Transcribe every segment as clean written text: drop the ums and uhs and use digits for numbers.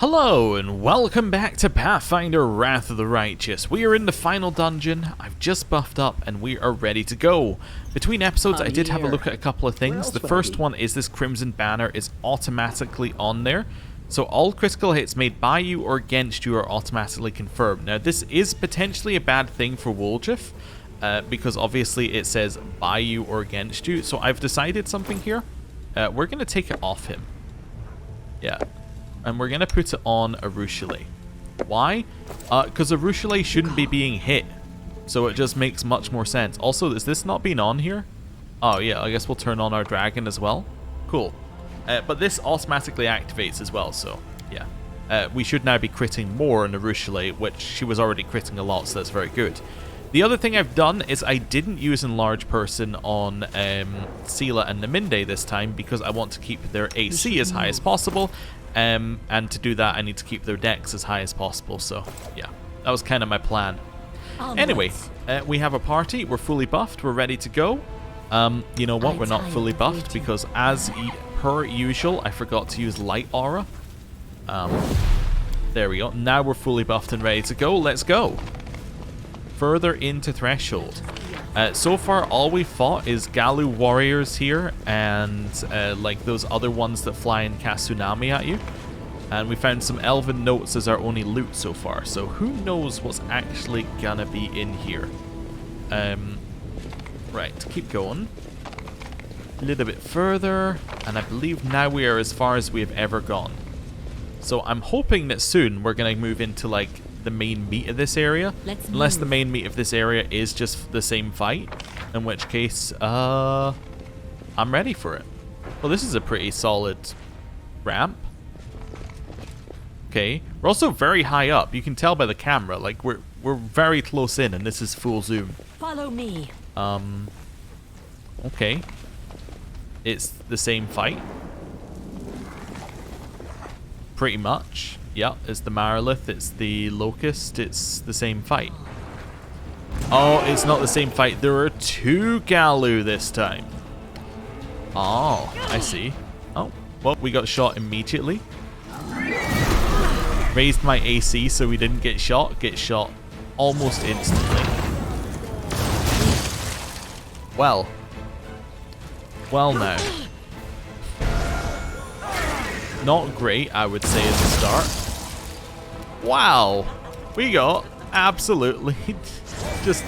Hello and welcome back to Pathfinder Wrath of the Righteous. We are in the final dungeon. I've just buffed up and we are ready to go. Between episodes I did have a look at a couple of things. The first one is this Crimson Banner is automatically on there. So all critical hits made by you or against you are automatically confirmed. Now this is potentially a bad thing for Woljif, because obviously it says by you or against you. So I've decided something here. We're going to take it off him. Yeah. And we're going to put it on Areelu. Why? Because Areelu shouldn't be being hit. So it just makes much more sense. Also, is this not being on here? Oh, yeah, I guess we'll turn on our dragon as well. Cool. But this automatically activates as well, so yeah. We should now be critting more on Areelu, which she was already critting a lot, so that's very good. The other thing I've done is I didn't use Enlarge Person on Seela and Naminde this time because I want to keep their AC as high as possible. And to do that, I need to keep their dex as high as possible. So, yeah, that was kind of my plan. Anyway, we have a party. We're fully buffed. We're ready to go. You know what? We're not fully buffed because, as per usual, I forgot to use Light Aura. There we go. Now we're fully buffed and ready to go. Let's go. Further into Threshold. So far, all we've fought is Galu warriors here and like those other ones that fly and cast Tsunami at you. And we found some Elven Notes as our only loot so far. So who knows what's actually gonna be in here. Right, keep going. A little bit further. And I believe now we are as far as we have ever gone. So I'm hoping that soon we're gonna move into like the main meat of this area, unless the main meat of this area is just the same fight, in which case I'm ready for it. Well, this is a pretty solid ramp. Okay, we're also very high up. You can tell by the camera, like we're very close in, and this is full zoom. Follow me. Okay, it's the same fight pretty much. Yep, it's the Marilith, it's the Locust, it's the same fight. Oh, it's not the same fight. There are two Galu this time. Oh, I see. Oh, well, we got shot immediately. Raised my AC so we didn't get shot. Get shot almost instantly. Well now. Not great, I would say, as a start. Wow, we got absolutely just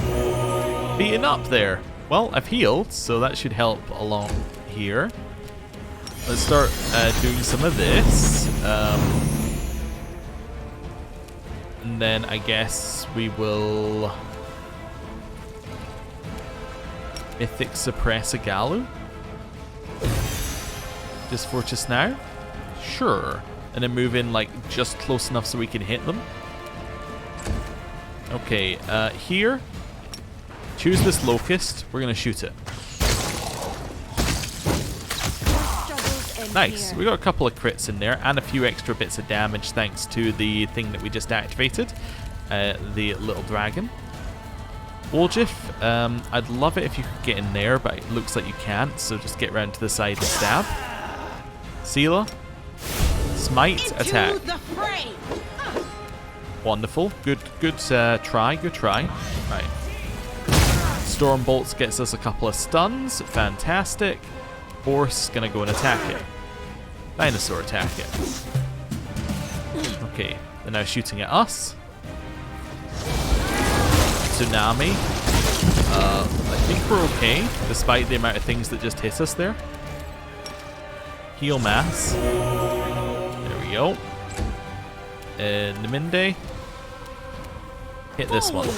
beaten up there. Well, I've healed, so that should help along here. Let's start doing some of this. And then I guess we will Mythic Suppress a Galu. Just for just now. Sure. And then move in like just close enough so we can hit them. Okay, here. Choose this Locust. We're gonna shoot it. Nice. We got a couple of crits in there and a few extra bits of damage thanks to the thing that we just activated. The little dragon. Woljif, I'd love it if you could get in there, but it looks like you can't, so just get around to the side and stab. Seela. Smite, attack. Wonderful. Good try. Good try. Right. Storm Bolts gets us a couple of stuns. Fantastic. Horse gonna go and attack it. Dinosaur attack it. Okay, they're now shooting at us. Tsunami. I think we're okay, despite the amount of things that just hit us there. Heal mass. There we go. Naminde. Hit this one.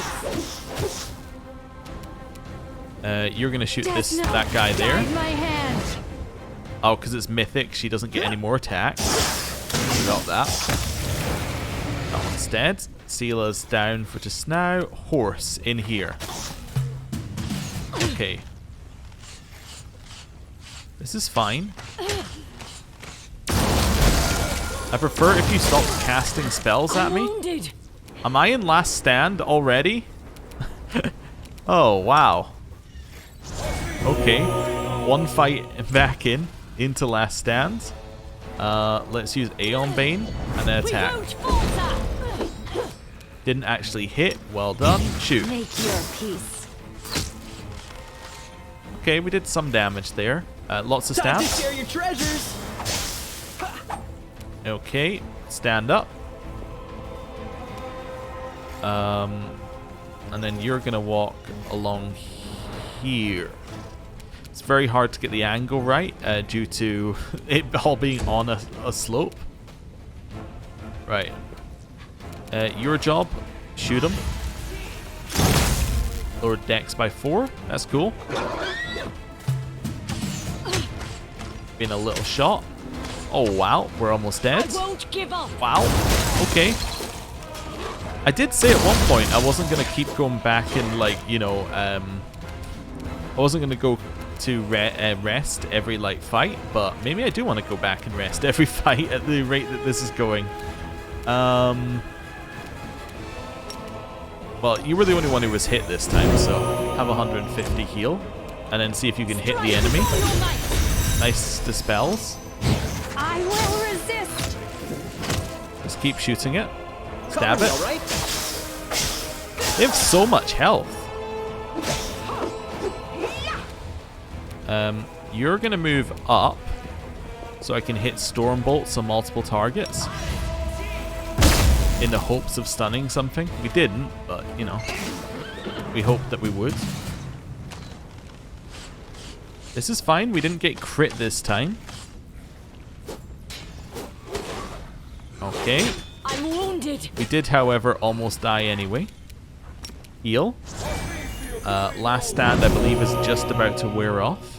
You're gonna shoot that guy there. Oh, because it's mythic, she doesn't get any more attacks. Got that. That one's dead. Seela's down for just now. Horse in here. Okay. This is fine. I prefer if you stop casting spells at me. Am I in last stand already? Oh, wow. Okay. One fight back into last stand. Let's use Aeon Bane and then attack. Didn't actually hit. Well done. Shoot. Make your peace. Okay, we did some damage there. Lots of Time to stabs. share your treasures. Okay, stand up. And then you're gonna walk along here. It's very hard to get the angle right due to it all being on a slope. Right. Your job, shoot him. Lower dex by 4. That's cool. Been a little shot. Oh wow, we're almost dead. I won't give up. Wow. Okay. I did say at one point I wasn't gonna keep going back and like, you know, I wasn't gonna go to rest every like fight, but maybe I do want to go back and rest every fight at the rate that this is going. Well, you were the only one who was hit this time, so have 150 heal, and then see if you can hit the enemy. Nice dispels. I will resist. Just keep shooting it. Stab Cover me, it. all right? They have so much health. You're gonna move up so I can hit storm bolts on multiple targets in the hopes of stunning something. We didn't, but you know, we hoped that we would. This is fine. We didn't get crit this time. Okay. I'm wounded. We did, however, almost die anyway. Heal. Last stand, I believe, is just about to wear off.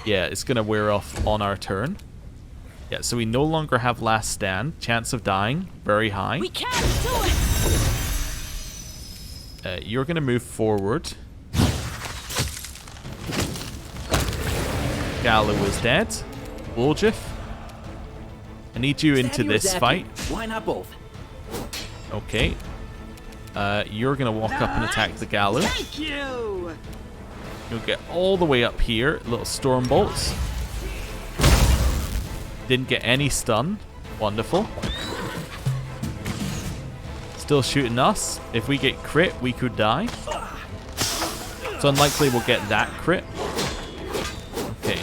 Yeah, it's going to wear off on our turn. Yeah, so we no longer have last stand. Chance of dying, very high. We can't do it. You're going to move forward. Gallo is dead. Woljif, I need you into this fight. Why not both? Okay. You're going to walk up and attack the Gallo. Thank you. You'll get all the way up here. Little storm bolts. Didn't get any stun. Wonderful. Still shooting us. If we get crit, we could die. It's unlikely we'll get that crit. Okay.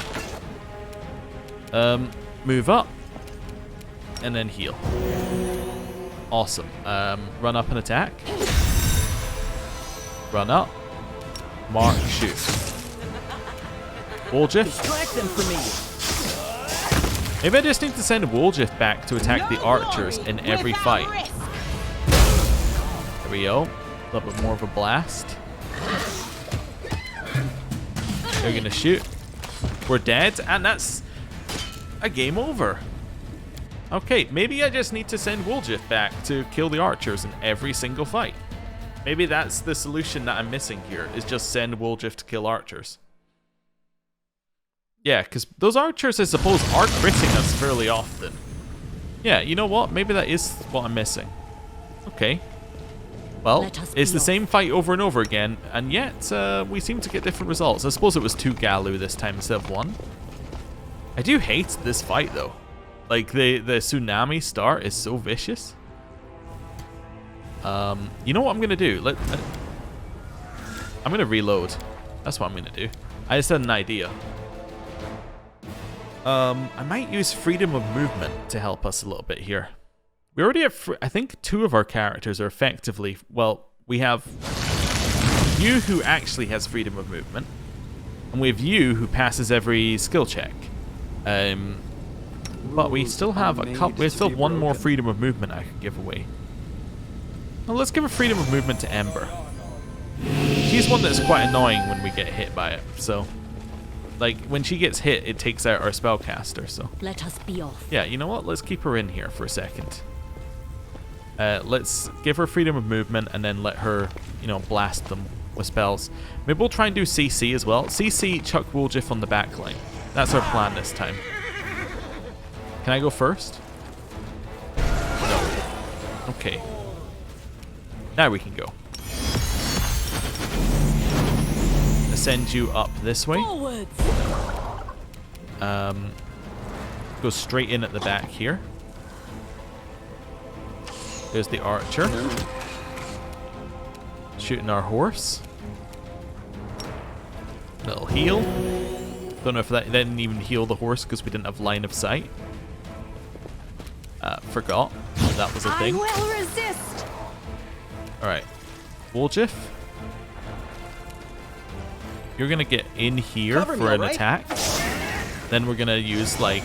Move up. And then heal. Awesome. Run up and attack. Run up. Mark, shoot. Woljif. Distract them for me. Maybe I just need to send Woljif back to attack the archers in every fight. There we go. A little bit more of a blast. They're gonna shoot. We're dead, and that's a game over. Okay, maybe I just need to send Woljif back to kill the archers in every single fight. Maybe that's the solution that I'm missing here, is just send Woljif to kill archers. Yeah, because those archers, I suppose, are critting us fairly often. Yeah, you know what? Maybe that is what I'm missing. Okay. Well, it's the same fight over and over again, and yet we seem to get different results. I suppose it was 2 Gallo this time instead of 1. I do hate this fight, though. Like, the tsunami start is so vicious. You know what I'm going to do? I'm going to reload. That's what I'm going to do. I just had an idea. I might use freedom of movement to help us a little bit here. We already have, I think 2 of our characters are effectively, well, we have you who actually has freedom of movement, and we have you who passes every skill check. But we still have a couple, we still have 1 more freedom of movement I could give away. Well, let's give a freedom of movement to Ember. She's one that's quite annoying when we get hit by it, so... Like, when she gets hit, it takes out our spellcaster, so... Let us be off. Yeah, you know what? Let's keep her in here for a second. Let's give her freedom of movement and then let her, you know, blast them with spells. Maybe we'll try and do CC as well. CC, chuck Woljif on the back line. That's our plan this time. Can I go first? No. Okay. Now we can go. Send you up this way. Forwards. Go straight in at the back here. There's the archer. Shooting our horse. Little heal. Don't know if that didn't even heal the horse because we didn't have line of sight. Forgot that was a thing. I will resist. Alright. Woljif. You're gonna get in here for an attack. Then we're gonna use like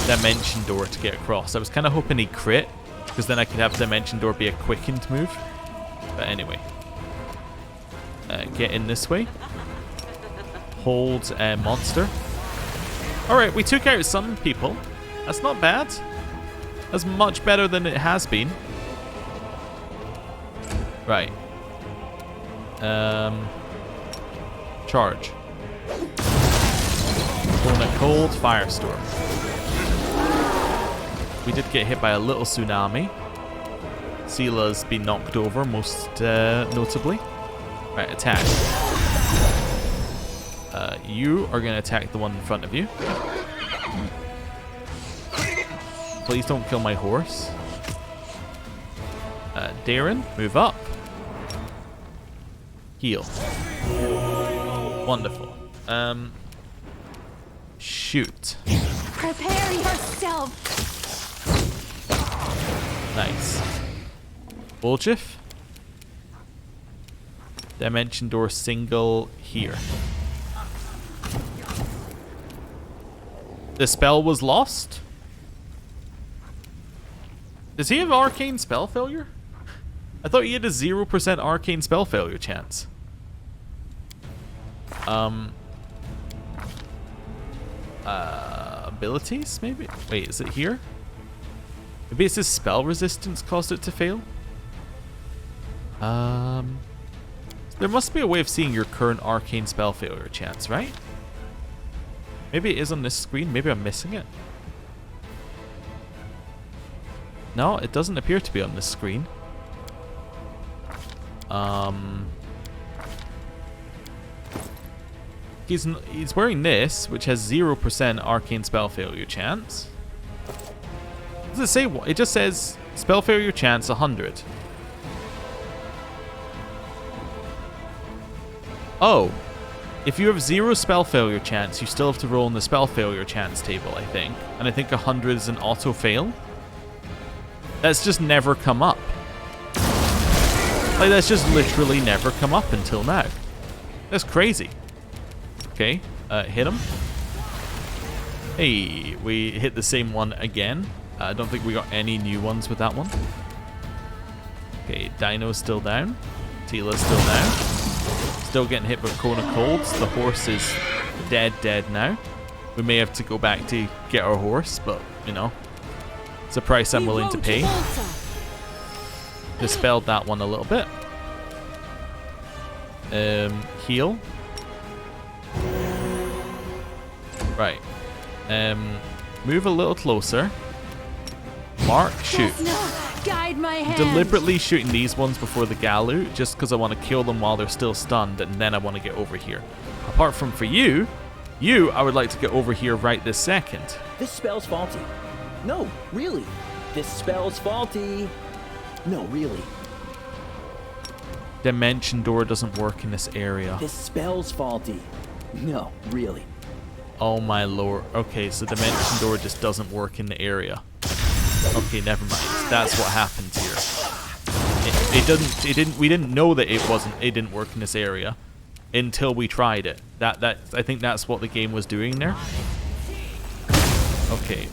Dimension Door to get across. I was kind of hoping he'd crit, because then I could have Dimension Door be a quickened move. But anyway. Get in this way. Hold monster. Alright, we took out some people. That's not bad. That's much better than it has been. Right. Charge. Going a cold firestorm. We did get hit by a little tsunami. Seela's been knocked over, most notably. Right, attack. You are going to attack the one in front of you. Please don't kill my horse. Darren, move up. Heal. Wonderful. Shoot. Prepare yourself. Nice. Woljif. Dimension Door single here. The spell was lost? Does he have arcane spell failure? I thought he had a 0% arcane spell failure chance. Abilities, maybe? Wait, is it here? Maybe it's his spell resistance caused it to fail? There must be a way of seeing your current arcane spell failure chance, right? Maybe it is on this screen. Maybe I'm missing it. No, it doesn't appear to be on this screen. He's wearing this, which has 0% arcane spell failure chance. What does it say? It just says spell failure chance 100. Oh, if you have 0 spell failure chance, you still have to roll in the spell failure chance table, I think. And I think 100 is an auto fail. That's just never come up. Like, that's just literally never come up until now. That's crazy. Okay, hit him. Hey, we hit the same one again. I don't think we got any new ones with that one. Okay, Dino's still down. Teela's still down. Still getting hit with Cone of Colds. The horse is dead now. We may have to go back to get our horse, but, you know, it's a price I'm willing to pay. Dispelled that one a little bit. Heal. Right. Move a little closer. Mark, shoot. Guide my hand. Deliberately shooting these ones before the Galu, just because I want to kill them while they're still stunned, and then I want to get over here. Apart from for you, I would like to get over here right this second. This spell's faulty. No, really. This spell's faulty. No, really. Dimension Door doesn't work in this area. This spell's faulty. No, really. Oh my lord. Okay, so Dimension Door just doesn't work in the area. Okay, never mind. That's what happens here. We didn't know that it didn't work in this area until we tried it. I think that's what the game was doing there. Okay.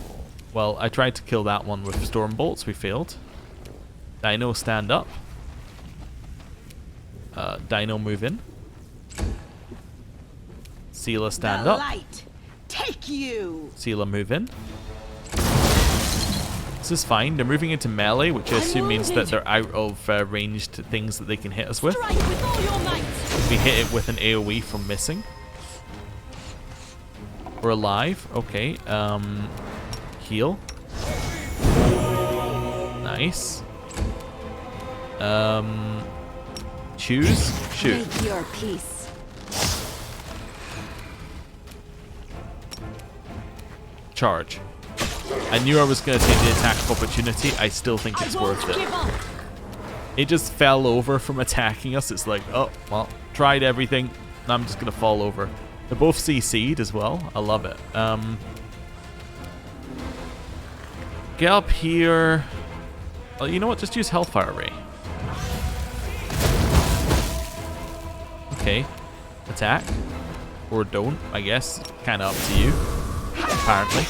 Well, I tried to kill that one with storm bolts. We failed. Dino, stand up. Dino, move in. Seela, stand up. Light. Take you. Seela, move in. This is fine. They're moving into melee, which I assume means that they're out of ranged things that they can hit us with. Strike with all your might. We hit it with an AoE from missing. We're alive. Okay. Heal. Nice. Choose. Shoot. Make your peace. charge. I knew I was going to take the attack of opportunity. I still think it's worth it. It just fell over from attacking us. It's like, oh, well, tried everything. Now I'm just going to fall over. They're both CC'd as well. I love it. Get up here. Oh, you know what? Just use Hellfire Ray. Okay. Attack. Or don't, I guess. Kind of up to you. Apparently.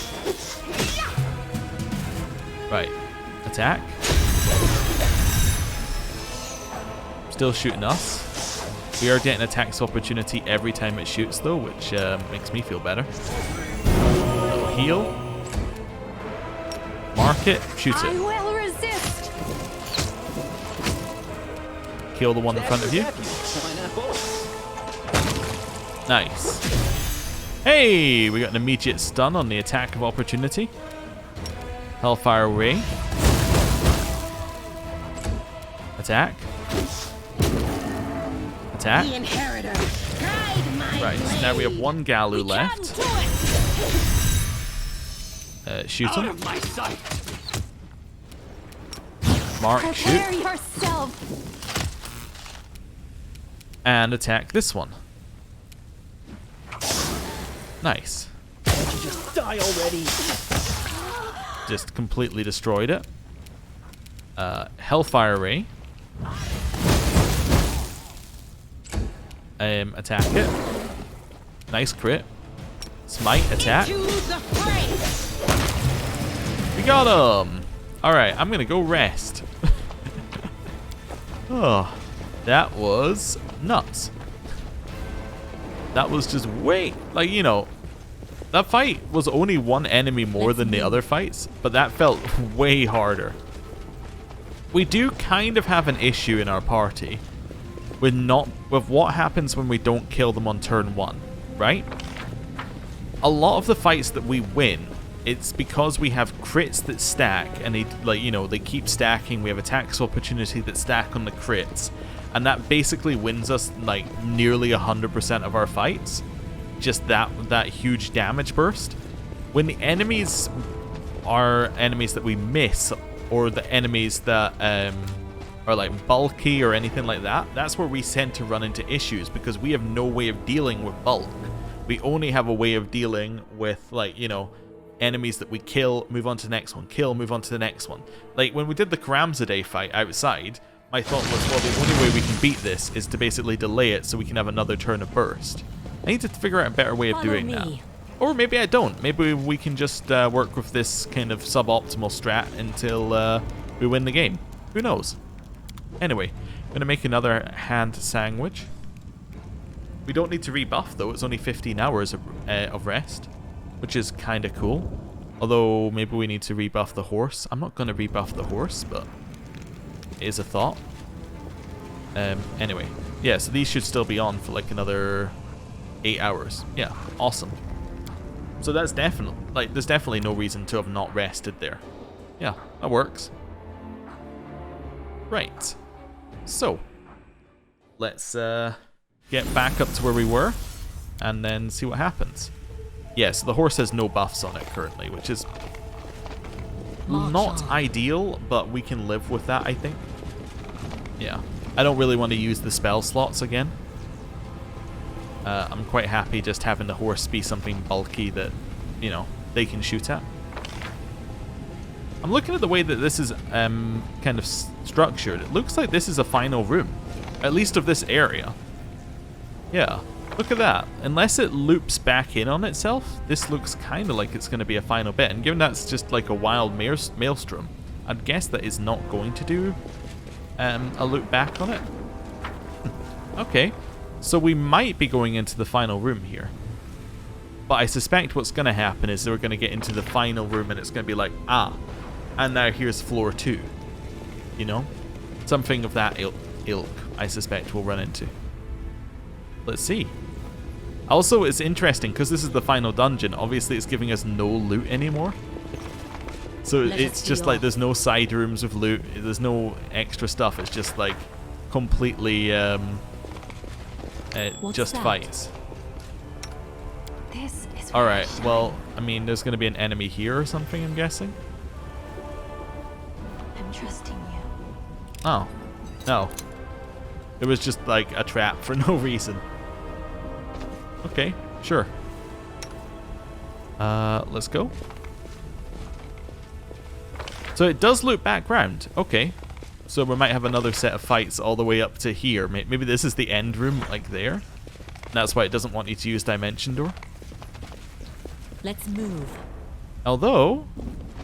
Right. Attack. Still shooting us. We are getting attacks opportunity every time it shoots though, which makes me feel better. Little heal. Mark it. Shoot I it. will resist. Kill the one in front of you. Nice. Hey! We got an immediate stun on the attack of opportunity. Hellfire Ray. Attack. Attack. The inheritor. Guide my Right, so now we have one Galu left. Shoot him. Mark, Prepare shoot. yourself. And attack this one. Nice. Just die already. Just completely destroyed it. Hellfire Ray. Attack it. Nice crit. Smite, attack. To the fray. We got him! Alright, I'm gonna go rest. Oh, that was nuts. That was just way, like, you know, that fight was only one enemy more than the other fights, but that felt way harder. We do kind of have an issue in our party with what happens when we don't kill them on turn 1, right? A lot of the fights that we win, it's because we have crits that stack, and they, like, you know, they keep stacking. We have attacks opportunity that stack on the crits, and that basically wins us like nearly 100% of our fights. Just that huge damage burst. When the enemies are enemies that we miss, or the enemies that are like bulky or anything like that, that's where we tend to run into issues, because we have no way of dealing with bulk. We only have a way of dealing with, like, you know, enemies that we kill, move on to the next one, kill, move on to the next one. Like when we did the Karamzadeh fight outside, my thought was, well, the only way we can beat this is to basically delay it so we can have another turn of burst. I need to figure out a better way of doing that. Or maybe I don't. Maybe we can just work with this kind of suboptimal strat until we win the game. Who knows? Anyway, I'm going to make another hand sandwich. We don't need to rebuff though, it's only 15 hours of rest, which is kind of cool. Although maybe we need to rebuff the horse. I'm not going to rebuff the horse, but it is a thought. Anyway, yeah, so these should still be on for like another 8 hours. Yeah, awesome. So that's definitely, like, there's definitely no reason to have not rested there. Yeah, that works. Right. So, let's get back up to where we were, and then see what happens. Yeah, so the horse has no buffs on it currently, which is not ideal, but we can live with that, I think. Yeah. I don't really want to use the spell slots again. I'm quite happy just having the horse be something bulky that, you know, they can shoot at. I'm looking at the way that this is kind of structured. It looks like this is a final room, at least of this area. Yeah, look at that. Unless it loops back in on itself, this looks kind of like it's going to be a final bit. And given that's just like a wild Maelstrom, I'd guess that is not going to do a loop back on it. Okay, so we might be going into the final room here. But I suspect what's going to happen is we're going to get into the final room and it's going to be like, ah, and now here's floor 2. You know? Something of that ilk, I suspect we'll run into. Let's see. Also, it's interesting, because this is the final dungeon, obviously it's giving us no loot anymore. So it's just like there's no side rooms with loot, there's no extra stuff, it's just like completely just fights. This is Alright, well, I mean, there's going to be an enemy here or something, I'm guessing? I'm trusting you. Oh. No. It was just like a trap for no reason. Okay, sure. Let's go. So it does loop back round. Okay. So we might have another set of fights all the way up to here. Maybe this is the end room, like there. That's why it doesn't want you to use Dimension Door. Let's move. Although,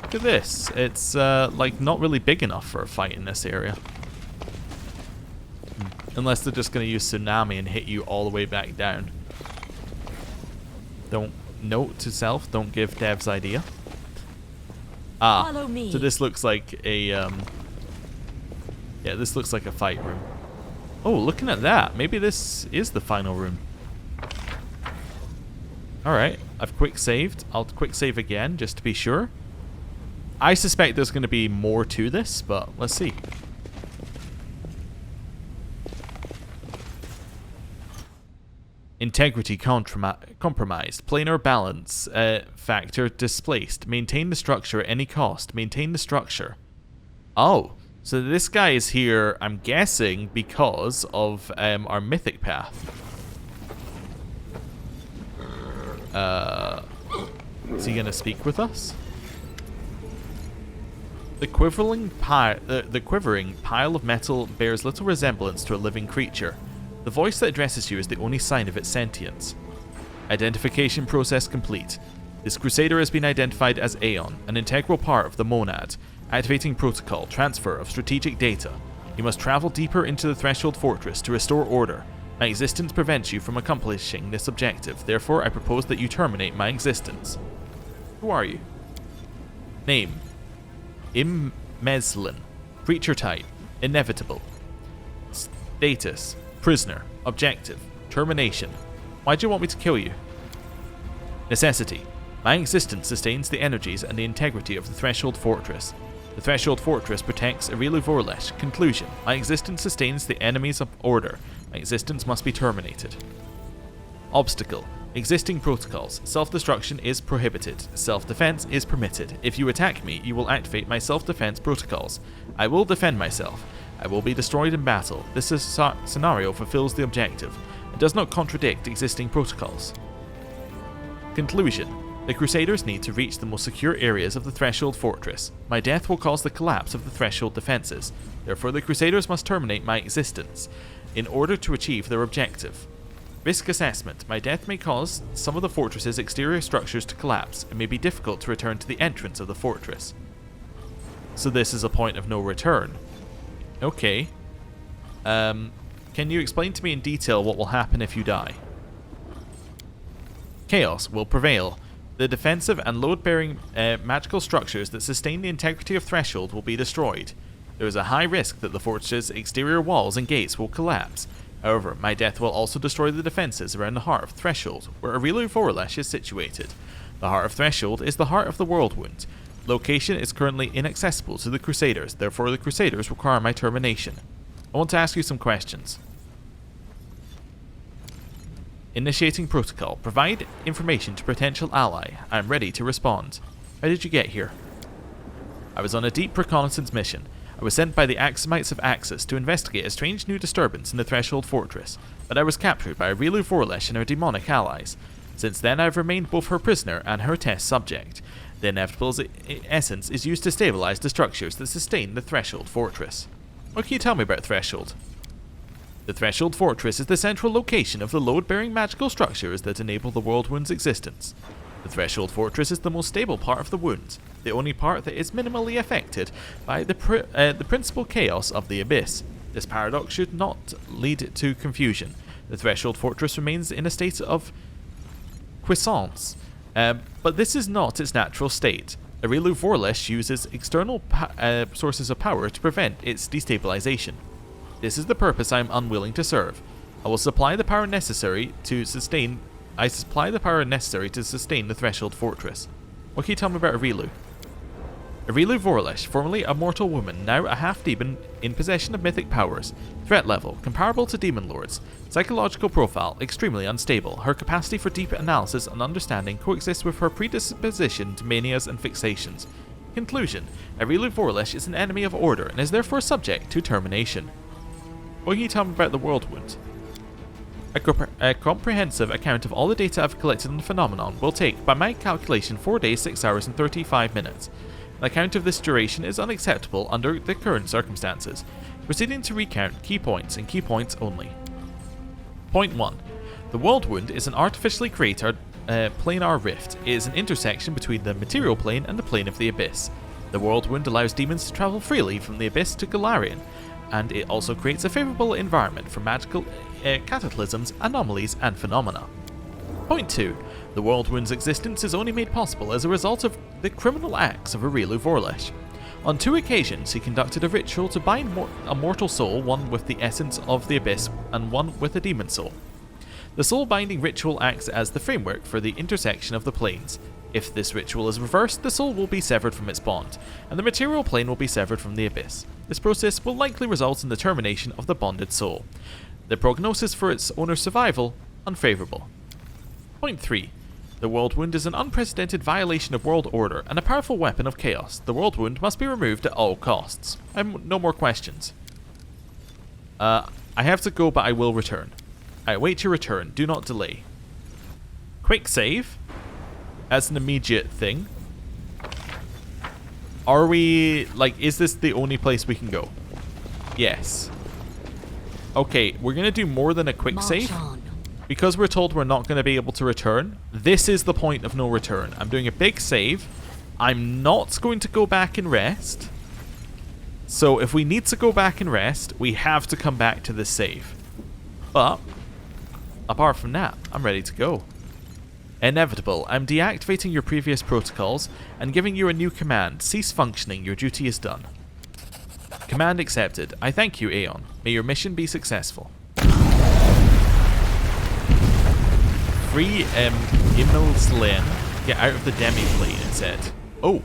look at this. It's like not really big enough for a fight in this area. Unless they're just going to use Tsunami and hit you all the way back down. Don't note to self, don't give devs idea. Ah, Follow me. so this looks like a yeah, this looks like a fight room. Oh, looking at that, maybe this is the final room. Alright, I've quick saved. I'll quick save again just to be sure. I suspect there's going to be more to this, but let's see. Integrity compromised. Planar balance factor displaced. Maintain the structure at any cost. Maintain the structure. Oh, so this guy is here, I'm guessing, because of our mythic path. Is he going to speak with us? The quivering pile of metal bears little resemblance to a living creature. The voice that addresses you is the only sign of its sentience. Identification process complete. This Crusader has been identified as Aeon, an integral part of the Monad. Activating protocol, transfer of strategic data. You must travel deeper into the Threshold Fortress to restore order. My existence prevents you from accomplishing this objective, therefore I propose that you terminate my existence. Who are you? Name. Immeslin. Creature type. Inevitable. Status. Prisoner. Objective. Termination. Why do you want me to kill you? Necessity. My existence sustains the energies and the integrity of the Threshold Fortress. The Threshold Fortress protects Areelu Vorlesh. Conclusion. My existence sustains the enemies of order. My existence must be terminated. Obstacle. Existing protocols. Self-destruction is prohibited. Self-defense is permitted. If you attack me, you will activate my self-defense protocols. I will defend myself. I will be destroyed in battle. This scenario fulfills the objective. It does not contradict existing protocols. Conclusion. The Crusaders need to reach the most secure areas of the Threshold Fortress. My death will cause the collapse of the Threshold defenses. Therefore, the Crusaders must terminate my existence in order to achieve their objective. Risk assessment. My death may cause some of the fortress's exterior structures to collapse. It may be difficult to return to the entrance of the fortress. So this is a point of no return. Okay. Can you explain to me in detail what will happen if you die? Chaos will prevail. The defensive and load-bearing magical structures that sustain the integrity of Threshold will be destroyed. There is a high risk that the fortress's exterior walls and gates will collapse. However, my death will also destroy the defenses around the heart of Threshold, where Areelu Vorlesh is situated. The heart of Threshold is the heart of the Worldwound. Location is currently inaccessible to the Crusaders, therefore the Crusaders require my termination. I want to ask you some questions. Initiating protocol. Provide information to potential ally. I am ready to respond. How did you get here? I was on a deep reconnaissance mission. I was sent by the Axumites of Axis to investigate a strange new disturbance in the Threshold Fortress, but I was captured by Areelu Vorlesh and her demonic allies. Since then I have remained both her prisoner and her test subject. The Inevitable's essence is used to stabilize the structures that sustain the Threshold Fortress. What can you tell me about Threshold? The Threshold Fortress is the central location of the load-bearing magical structures that enable the Worldwound's existence. The Threshold Fortress is the most stable part of the Wound, the only part that is minimally affected by the principal chaos of the Abyss. This paradox should not lead to confusion. The Threshold Fortress remains in a state of quiescence, but this is not its natural state. Areelu Vorlesh uses external sources of power to prevent its destabilization. This is the purpose I am unwilling to serve. I will supply the power necessary to sustain. the Threshold Fortress. What can you tell me about Areelu? Areelu Vorlesh, formerly a mortal woman, now a half-demon in possession of mythic powers. Threat level, comparable to demon lords. Psychological profile, extremely unstable. Her capacity for deep analysis and understanding coexists with her predisposition to manias and fixations. Conclusion, Areelu Vorlesh is an enemy of order and is therefore subject to termination. What can you tell me about the Worldwound? A comprehensive account of all the data I've collected on the phenomenon will take, by my calculation, 4 days, 6 hours and 35 minutes. An account of this duration is unacceptable under the current circumstances. Proceeding to recount key points and key points only. Point 1. The Worldwound is an artificially created planar rift. It is an intersection between the material plane and the plane of the abyss. The Worldwound allows demons to travel freely from the abyss to Golarion, and it also creates a favourable environment for magical cataclysms, anomalies, and phenomena. Point 2. The Worldwound's existence is only made possible as a result of the criminal acts of Areelu Vorlesh. On 2 occasions, he conducted a ritual to bind a mortal soul, one with the essence of the abyss and one with a demon soul. The soul-binding ritual acts as the framework for the intersection of the planes. If this ritual is reversed, the soul will be severed from its bond, and the material plane will be severed from the abyss. This process will likely result in the termination of the bonded soul. The prognosis for its owner's survival, unfavourable. Point 3. The Worldwound is an unprecedented violation of world order and a powerful weapon of chaos. The Worldwound must be removed at all costs. I have no more questions. I have to go, but I will return. I await your return. Do not delay. Quick save. As an immediate thing. Are we... like, is this the only place we can go? Yes. Okay, we're going to do more than a quick save. Because we're told we're not going to be able to return, this is the point of no return. I'm doing a big save. I'm not going to go back and rest. So if we need to go back and rest, we have to come back to this save. But, apart from that, I'm ready to go. Inevitable. I'm deactivating your previous protocols and giving you a new command. Cease functioning. Your duty is done. Command accepted. I thank you, Aeon. May your mission be successful. Free Imelslin. Get out of the demi-plane, it said. Oh.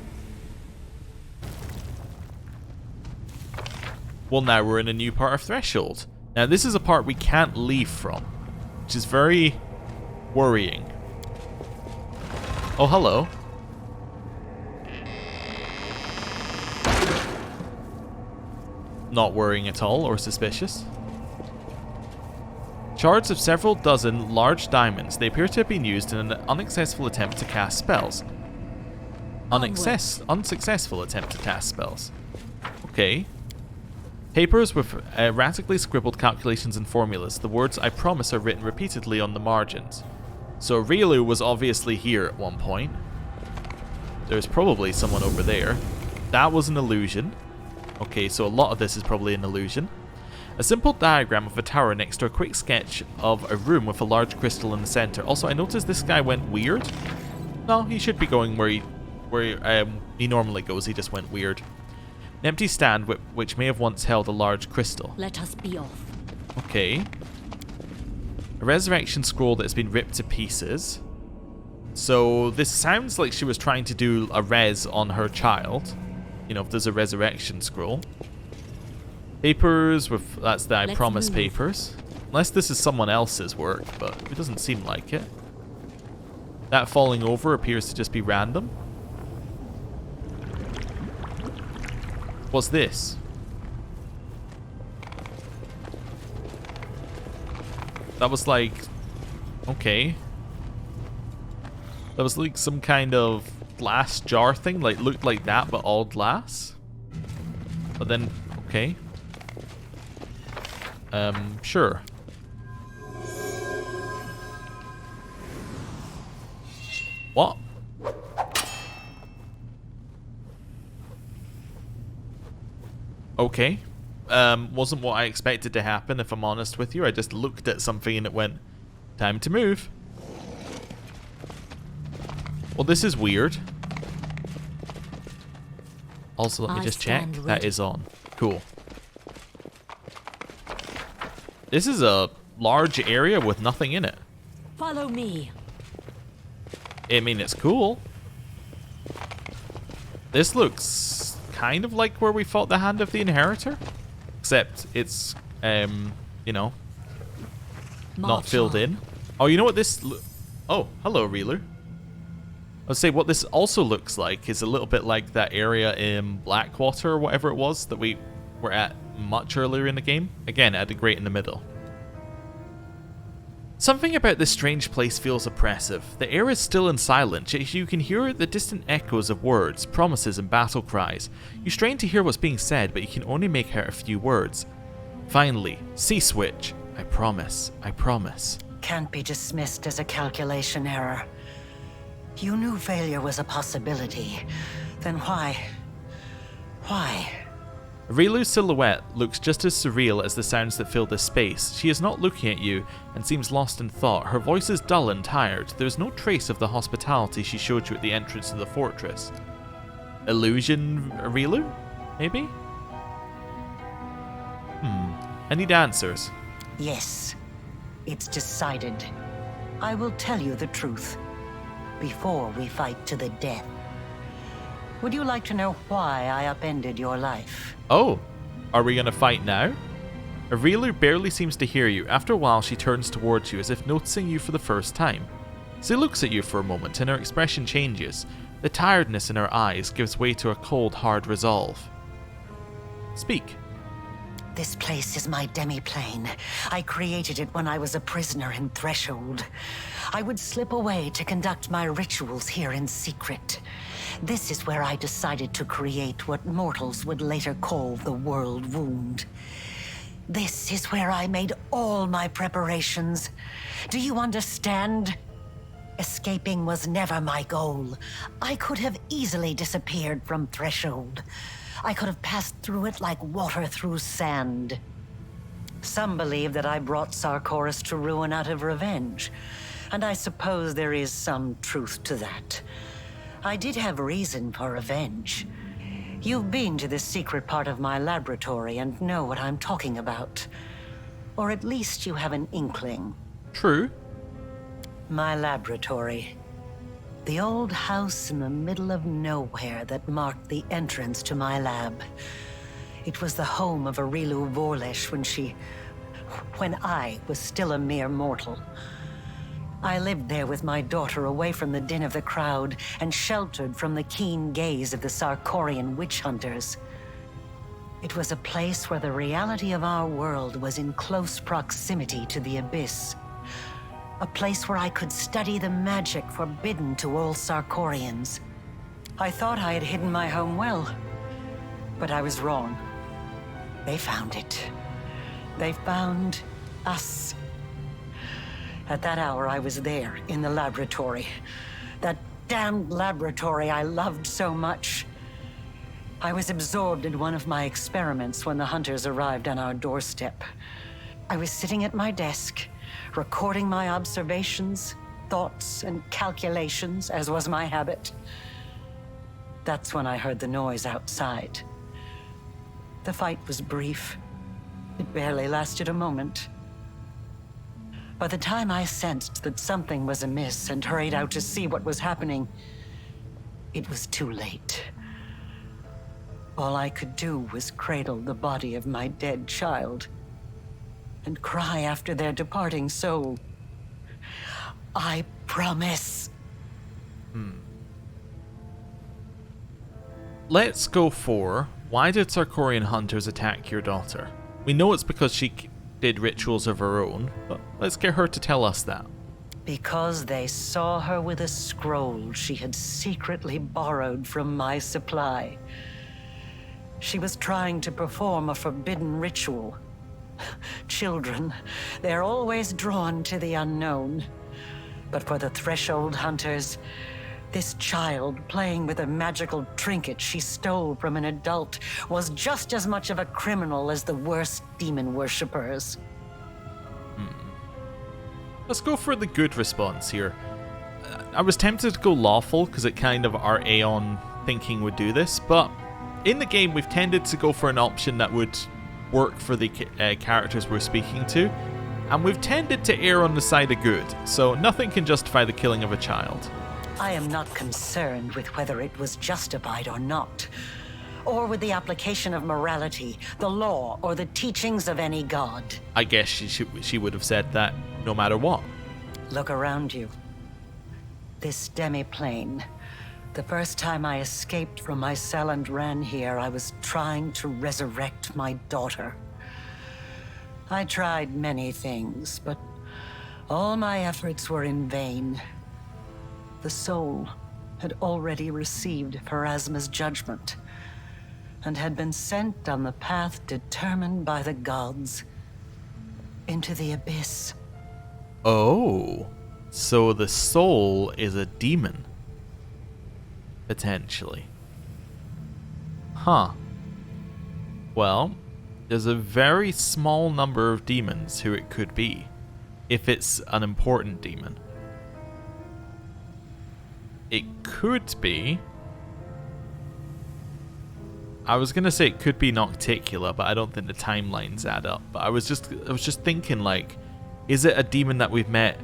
Well, now we're in a new part of Threshold. Now, this is a part we can't leave from, which is very worrying. Oh, hello. Not worrying at all, or suspicious. Shards of several dozen large diamonds. They appear to have been used in an unsuccessful attempt to cast spells. Unsuccessful attempt to cast spells. Okay. Papers with erratically scribbled calculations and formulas. The words "I promise" are written repeatedly on the margins. So Areelu was obviously here at one point. There's probably someone over there. That was an illusion. Okay, so a lot of this is probably an illusion. A simple diagram of a tower next to a quick sketch of a room with a large crystal in the center. Also, I noticed this guy went weird. No, he should be going where he normally goes. He just went weird. An empty stand which may have once held a large crystal. Let us be off. Okay. A resurrection scroll that has been ripped to pieces. So this sounds like she was trying to do a res on her child. You know, if there's a resurrection scroll. Papers with... that's the I promise papers. Unless this is someone else's work, but it doesn't seem like it. That falling over appears to just be random. What's this? That was like... okay. That was like some kind of glass jar thing. Like, looked like that, but all glass. But then... okay. Sure. What? Okay. Wasn't what I expected to happen, if I'm honest with you. I just looked at something and it went, time to move. Well, this is weird. Also, let me just check. That is on. Cool. This is a large area with nothing in it. Follow me. I mean, it's cool. This looks kind of like where we fought the Hand of the Inheritor. Except it's, you know, not filled in. Oh, you know what this... Oh, hello, Areelu. I'll say what this also looks like is a little bit like that area in Blackwater or whatever it was that we were at much earlier in the game. Again, at the grate in the middle. Something about this strange place feels oppressive. The air is still and silent, yet you can hear the distant echoes of words, promises and battle cries. You strain to hear what's being said, but you can only make out a few words. Finally, C-switch. I promise. I promise. Can't be dismissed as a calculation error. You knew failure was a possibility. Then why? Why? Areelu's silhouette looks just as surreal as the sounds that fill this space. She is not looking at you and seems lost in thought. Her voice is dull and tired. There is no trace of the hospitality she showed you at the entrance to the fortress. Illusion Areelu? Maybe? I need answers. Yes. It's decided. I will tell you the truth. Before we fight to the death. Would you like to know why I upended your life? Oh, are we gonna fight now? Areelu barely seems to hear you. After a while, she turns towards you as if noticing you for the first time. She looks at you for a moment and her expression changes. The tiredness in her eyes gives way to a cold, hard resolve. Speak. This place is my demi-plane. I created it when I was a prisoner in Threshold. I would slip away to conduct my rituals here in secret. This is where I decided to create what mortals would later call the Worldwound. This is where I made all my preparations. Do you understand? Escaping was never my goal. I could have easily disappeared from Threshold. I could have passed through it like water through sand. Some believe that I brought Sarkoris to ruin out of revenge, and I suppose there is some truth to that. I did have reason for revenge. You've been to the secret part of my laboratory and know what I'm talking about. Or at least you have an inkling. True. My laboratory. The old house in the middle of nowhere that marked the entrance to my lab. It was the home of Areelu Vorlesh when I was still a mere mortal. I lived there with my daughter away from the din of the crowd and sheltered from the keen gaze of the Sarkorian witch hunters. It was a place where the reality of our world was in close proximity to the abyss. A place where I could study the magic forbidden to all Sarkorians. I thought I had hidden my home well, but I was wrong. They found it. They found us. At that hour, I was there, in the laboratory. That damned laboratory I loved so much. I was absorbed in one of my experiments when the hunters arrived on our doorstep. I was sitting at my desk, recording my observations, thoughts, and calculations, as was my habit. That's when I heard the noise outside. The fight was brief. It barely lasted a moment. By the time I sensed that something was amiss and hurried out to see what was happening, it was too late. All I could do was cradle the body of my dead child and cry after their departing soul. I promise. Let's go for, why did Sarkorian hunters attack your daughter? We know it's because she did rituals of her own, but let's get her to tell us that. Because they saw her with a scroll she had secretly borrowed from my supply. She was trying to perform a forbidden ritual. Children, they're always drawn to the unknown. But for the Threshold hunters, this child playing with a magical trinket she stole from an adult was just as much of a criminal as the worst demon worshippers. Let's go for the good response here. I was tempted to go lawful because it kind of our Aeon thinking would do this, but in the game we've tended to go for an option that would work for the characters we're speaking to, and we've tended to err on the side of good, so nothing can justify the killing of a child. I am not concerned with whether it was justified or not, or with the application of morality, the law, or the teachings of any god. I guess she would have said that no matter what. Look around you. This demi-plane. The first time I escaped from my cell and ran here, I was trying to resurrect my daughter. I tried many things, but all my efforts were in vain. The soul had already received Pharasma's judgment, and had been sent on the path determined by the gods, into the abyss. Oh, so the soul is a demon. Potentially. Huh. Well, there's a very small number of demons who it could be, if it's an important demon. It could be... I was gonna say it could be Nocticula, but I don't think the timelines add up. But I was just thinking, like, is it a demon that we've met?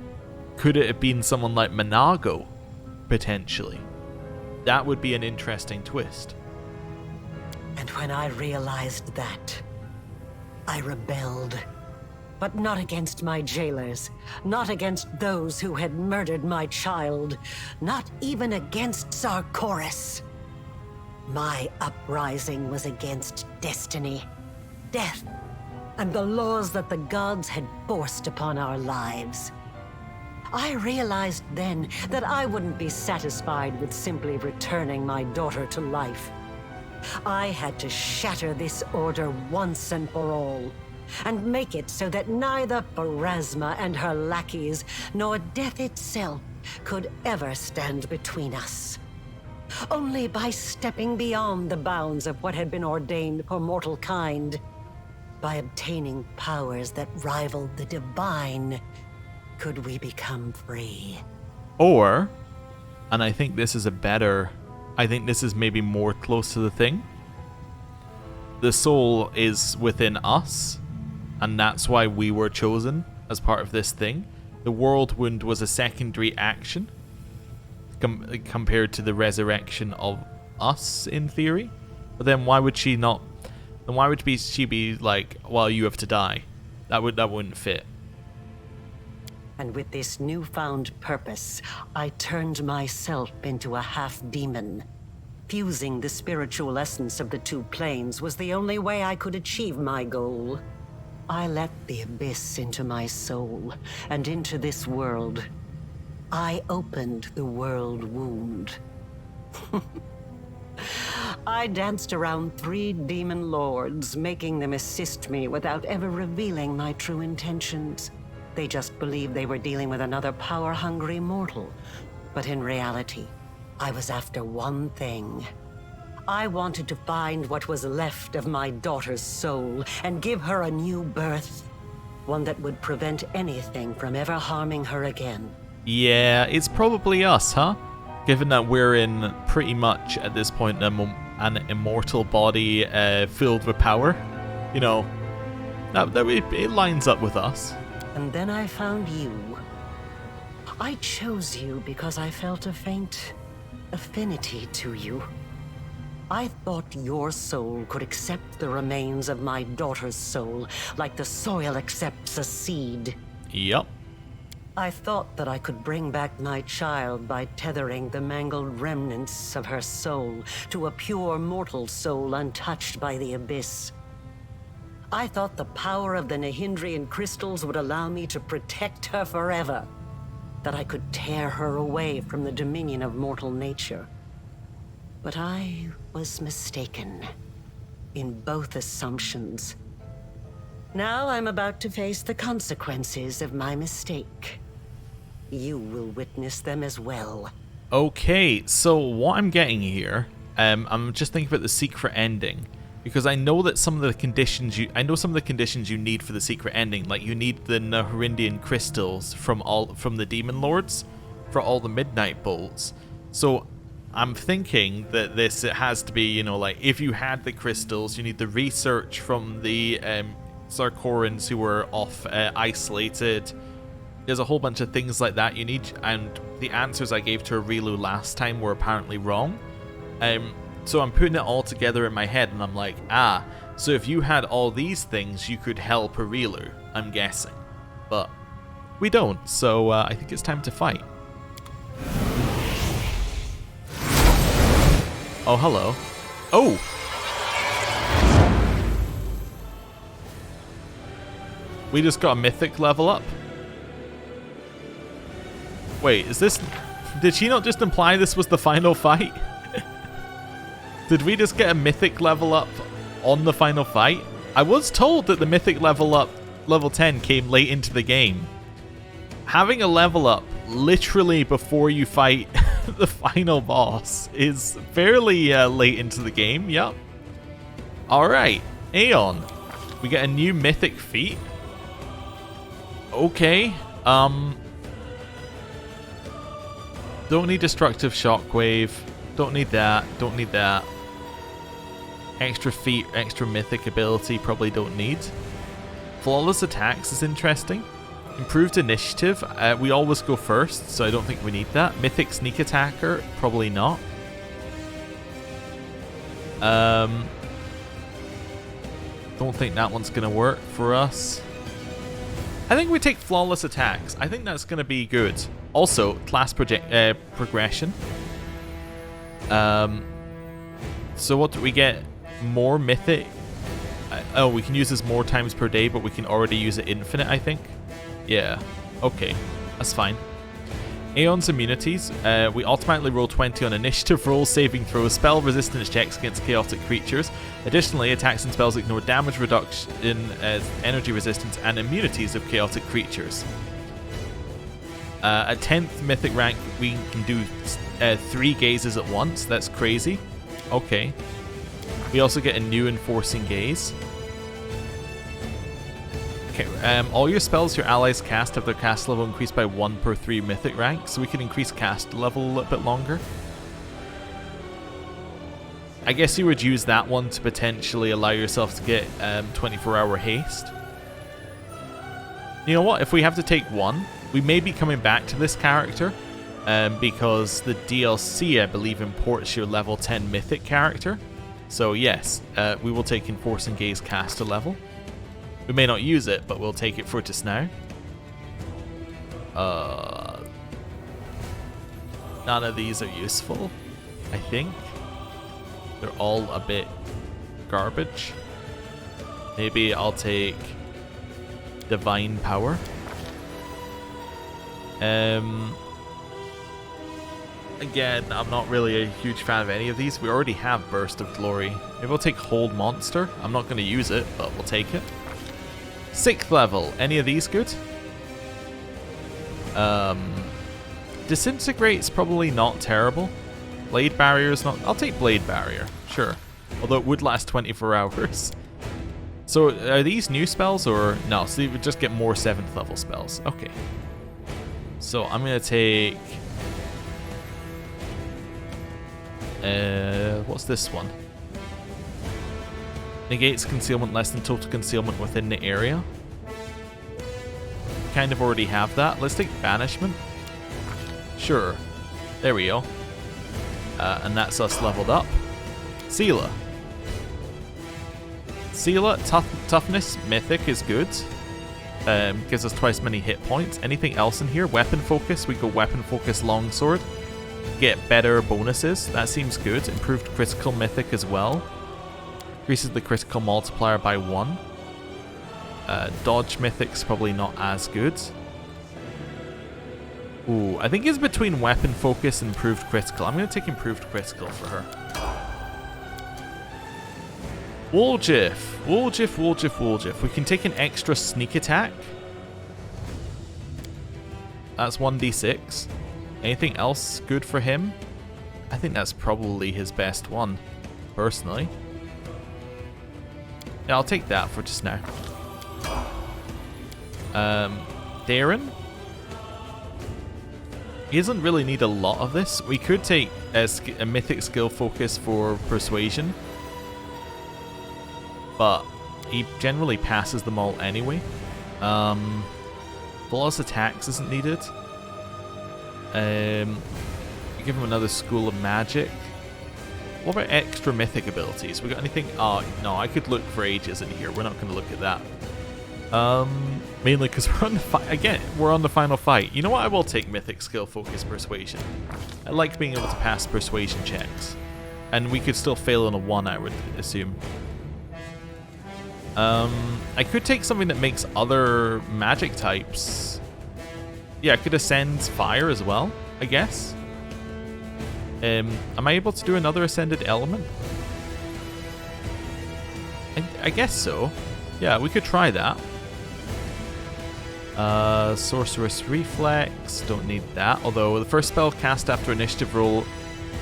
Could it have been someone like Manago, potentially? That would be an interesting twist. And when I realized that, I rebelled. But not against my jailers, not against those who had murdered my child, not even against Sarkoris. My uprising was against destiny, death, and the laws that the gods had forced upon our lives. I realized then that I wouldn't be satisfied with simply returning my daughter to life. I had to shatter this order once and for all, and make it so that neither Pharasma and her lackeys, nor death itself, could ever stand between us. Only by stepping beyond the bounds of what had been ordained for mortal kind, by obtaining powers that rivaled the divine, could we become free. Or, and I think this is I think this is maybe more close to the thing. The soul is within us, and that's why we were chosen as part of this thing. The Worldwound was a secondary action compared to the resurrection of us, in theory. But then why would she not? Then why would she be like, well, you have to die? That wouldn't fit. And with this newfound purpose, I turned myself into a half-demon. Fusing the spiritual essence of the two planes was the only way I could achieve my goal. I let the abyss into my soul, and into this world. I opened the world wound. I danced around 3 demon lords, making them assist me without ever revealing my true intentions. They just believed they were dealing with another power-hungry mortal. But in reality, I was after one thing. I wanted to find what was left of my daughter's soul and give her a new birth. One that would prevent anything from ever harming her again. Yeah, it's probably us, huh? Given that we're in pretty much, at this point, an immortal body filled with power. You know, it lines up with us. And then I found you. I chose you because I felt a faint affinity to you. I thought your soul could accept the remains of my daughter's soul, like the soil accepts a seed. Yup. I thought that I could bring back my child by tethering the mangled remnants of her soul to a pure mortal soul untouched by the abyss. I thought the power of the Nahindrian crystals would allow me to protect her forever. That I could tear her away from the dominion of mortal nature. But I was mistaken in both assumptions. Now I'm about to face the consequences of my mistake. You will witness them as well. Okay, so what I'm getting here, I'm just thinking about the secret ending. Because I know that some of the conditions you need for the secret ending, like you need the Nahrindian crystals from the demon lords for all the midnight bolts. So I'm thinking that it has to be, you know, like if you had the crystals, you need the research from the Sarkorians who were off isolated. There's a whole bunch of things like that you need, and the answers I gave to Areelu last time were apparently wrong. So I'm putting it all together in my head, and I'm like, so if you had all these things, you could help Areelu, I'm guessing. But we don't, so I think it's time to fight. Oh, hello. Oh! We just got a mythic level up. Wait, is this... Did she not just imply this was the final fight? Did we just get a mythic level up on the final fight? I was told that the mythic level up, level 10, came late into the game. Having a level up literally before you fight the final boss is fairly late into the game, yep. Alright, Aeon. We get a new mythic feat. Okay, don't need destructive shockwave. Don't need that. Don't need that. Extra feat, extra mythic ability, probably don't need. Flawless attacks is interesting. Improved initiative, we always go first, so I don't think we need that. Mythic sneak attacker, probably not. Don't think that one's gonna work for us. I think we take flawless attacks. I think that's gonna be good. Also, class progression. So what do we get? More mythic. Oh, we can use this more times per day, but we can already use it infinite, I think. Yeah. Okay. That's fine. Aeon's immunities. We automatically roll 20 on initiative rolls, saving throws, spell resistance checks against chaotic creatures. Additionally, attacks and spells ignore damage reduction, energy resistance, and immunities of chaotic creatures. At 10th mythic rank, we can do 3 gazes at once. That's crazy. Okay. We also get a new enforcing gaze. Okay, all your spells your allies cast have their cast level increased by 1 per 3 mythic rank, so we can increase cast level a little bit longer. I guess you would use that one to potentially allow yourself to get 24-hour haste. You know what? If we have to take one, we may be coming back to this character because the DLC, I believe, imports your level 10 mythic character. So yes, we will take Enforcing Gaze caster level. We may not use it, but we'll take it for just now. None of these are useful, I think. They're all a bit garbage. Maybe I'll take Divine Power. Again, I'm not really a huge fan of any of these. We already have Burst of Glory. Maybe we'll take Hold Monster. I'm not going to use it, but we'll take it. 6th level. Any of these good? Disintegrate's probably not terrible. Blade Barrier's not... I'll take Blade Barrier. Sure. Although it would last 24 hours. So, are these new spells or... No, so you would just get more 7th level spells. Okay. So, I'm going to take... what's this one? Negates concealment less than total concealment within the area. Kind of already have that. Let's take Banishment. Sure. There we go. And that's us leveled up. Seela. Seela, toughness, mythic is good. Gives us twice many hit points. Anything else in here? Weapon focus. We go weapon focus longsword. Get better bonuses. That seems good. Improved critical mythic as well. Increases the critical multiplier by 1. Dodge mythic's probably not as good. Ooh, I think it's between weapon focus and improved critical. I'm going to take improved critical for her. Woljif. Woljif. We can take an extra sneak attack. That's 1d6. Anything else good for him? I think that's probably his best one, personally. Yeah, I'll take that for just now. Darren? He doesn't really need a lot of this. We could take a mythic skill focus for persuasion, but he generally passes them all anyway. Flawless attacks isn't needed. Give him another school of magic. What about extra mythic abilities? We got anything? Oh, no, I could look for ages in here. We're not going to look at that. Mainly because we're on the fight. Again, we're on the final fight. You know what? I will take mythic skill, focus, persuasion. I like being able to pass persuasion checks. And we could still fail on a 1, I would assume. I could take something that makes other magic types. Yeah, I could ascend fire as well, I guess. Am I able to do another ascended element? I guess so. Yeah, we could try that. Sorceress Reflex, don't need that. Although the first spell cast after initiative roll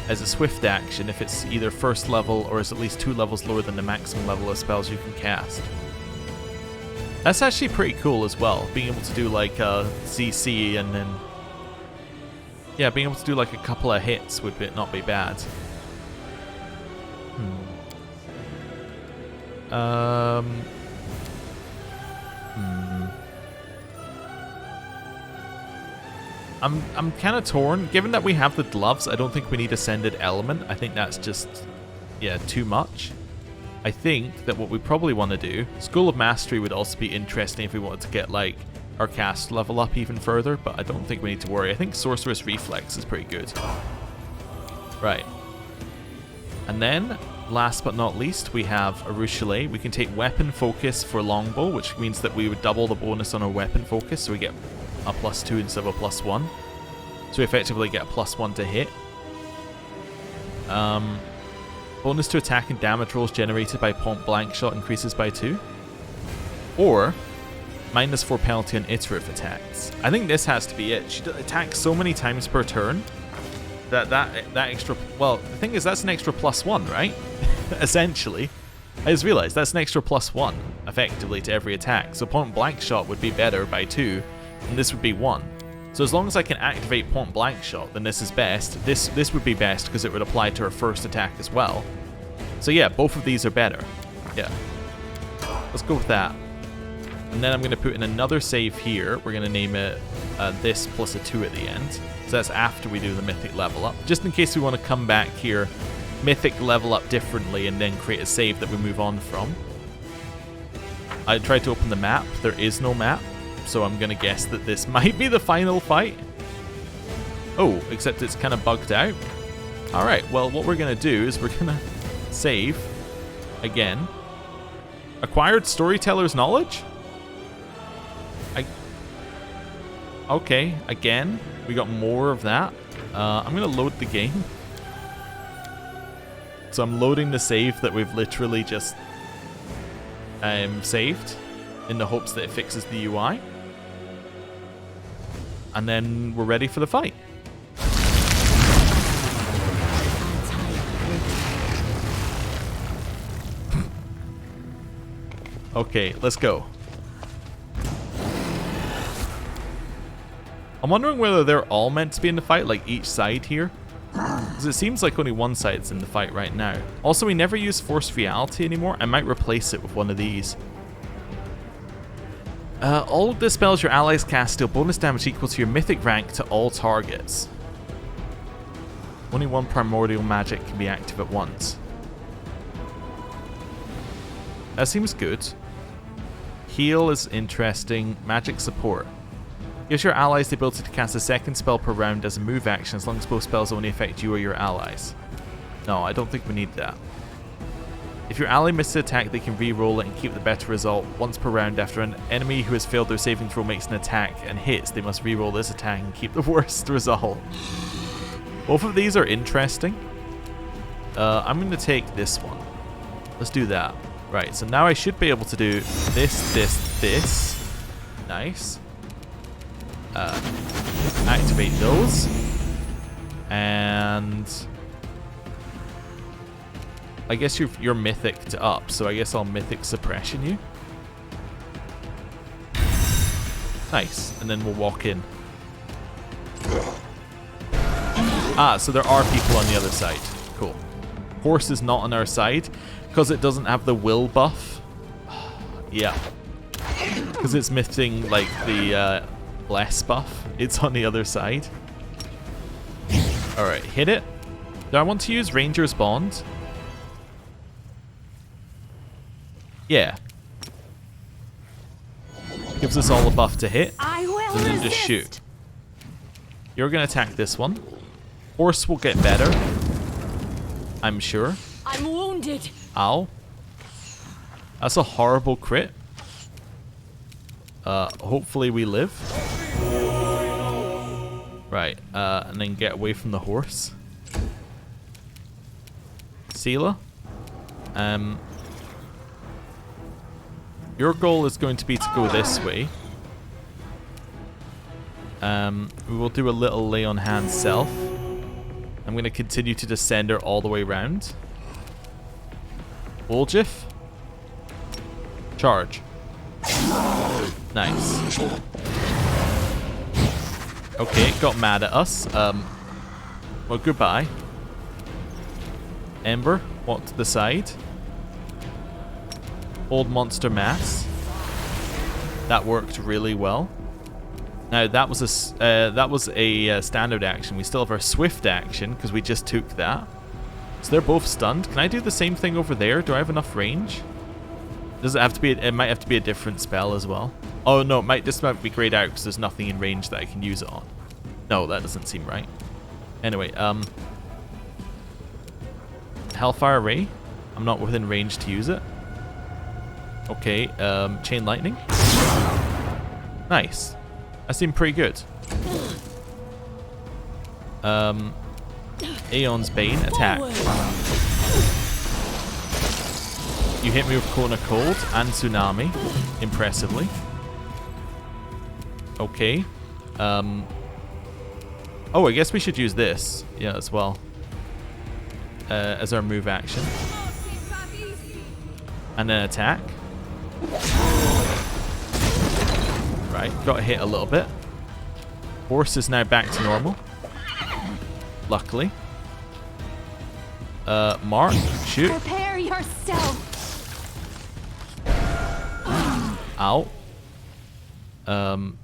as a swift action if it's either first level or is at least 2 levels lower than the maximum level of spells you can cast. That's actually pretty cool as well, being able to do like a CC and then... Yeah, being able to do like a couple of hits would not be bad. I'm kind of torn. Given that we have the gloves, I don't think we need Ascended Element. I think that's just, yeah, too much. I think that what we probably want to do, School of Mastery would also be interesting if we wanted to get like our cast level up even further, but I don't think we need to worry. I think Sorceress Reflex is pretty good. Right. And then, last but not least, we have Arushale. We can take Weapon Focus for Longbow, which means that we would double the bonus on our Weapon Focus, so we get a +2 instead of a +1. So we effectively get a +1 to hit. Bonus to attack and damage rolls generated by point blank shot increases by 2. Or -4 penalty on iterative attacks. I think this has to be it. She attacks so many times per turn that extra... Well, the thing is, that's an extra +1, right? Essentially. I just realized that's an extra +1, effectively, to every attack. So point blank shot would be better by 2, and this would be 1. So as long as I can activate point blank shot, then this is best. This would be best because it would apply to her first attack as well. So yeah, both of these are better. Yeah. Let's go with that. And then I'm going to put in another save here. We're going to name it this plus a 2 at the end. So that's after we do the mythic level up. Just in case we want to come back here, mythic level up differently, and then create a save that we move on from. I tried to open the map. There is no map. So I'm going to guess that this might be the final fight. Oh, except it's kind of bugged out. Alright, well, what we're going to do is we're going to save again. Acquired Storyteller's Knowledge? Okay, again, we got more of that. I'm going to load the game. So I'm loading the save that we've literally just saved in the hopes that it fixes the UI. And then we're ready for the fight. Okay, let's go. I'm wondering whether they're all meant to be in the fight, like each side here. Because it seems like only one side's in the fight right now. Also, we never use Force Reality anymore. I might replace it with one of these. All of the spells your allies cast deal bonus damage equal to your mythic rank to all targets. Only one primordial magic can be active at once. That seems good. Heal is interesting. Magic support. Gives your allies the ability to cast a second spell per round as a move action as long as both spells only affect you or your allies. No, I don't think we need that. If your ally misses an attack, they can re-roll it and keep the better result once per round. After an enemy who has failed their saving throw makes an attack and hits, they must re-roll this attack and keep the worst result. Both of these are interesting. I'm going to take this one. Let's do that. Right, so now I should be able to do this. Nice. Activate those. And I guess you're mythic to up, so I guess I'll mythic suppression you. Nice, and then we'll walk in. Ah, so there are people on the other side. Cool. Horse is not on our side because it doesn't have the will buff. Yeah. Because it's missing like the Bless buff. It's on the other side. Alright, hit it. Do I want to use Ranger's Bond? Yeah. Gives us all a buff to hit. I will And then just shoot. You're going to attack this one. Horse will get better. I'm sure. I'm wounded. Ow. That's a horrible crit. Hopefully we live. Right, and then get away from the horse. Seela. Your goal is going to be to go this way. We will do a little lay on hands self. I'm going to continue to descend her all the way around. Woljif. Charge. Nice. Okay, got mad at us. Well, goodbye. Ember, walk to the side. Old monster mass. That worked really well. Now that was a standard action. We still have our swift action because we just took that. So they're both stunned. Can I do the same thing over there? Do I have enough range? Does it have to be? It might have to be a different spell as well. Oh no, this might be grayed out because there's nothing in range that I can use it on. No, that doesn't seem right. Anyway, Hellfire Ray. I'm not within range to use it. Okay, Chain Lightning. Nice. That seemed pretty good. Aeon's Bane, attack. You hit me with Kona Cold and Tsunami, impressively. Okay. Oh, I guess we should use this, yeah, as well. As our move action. And then attack. Right, got hit a little bit. Horse is now back to normal. Luckily. Mark, shoot. Prepare yourself. Ow.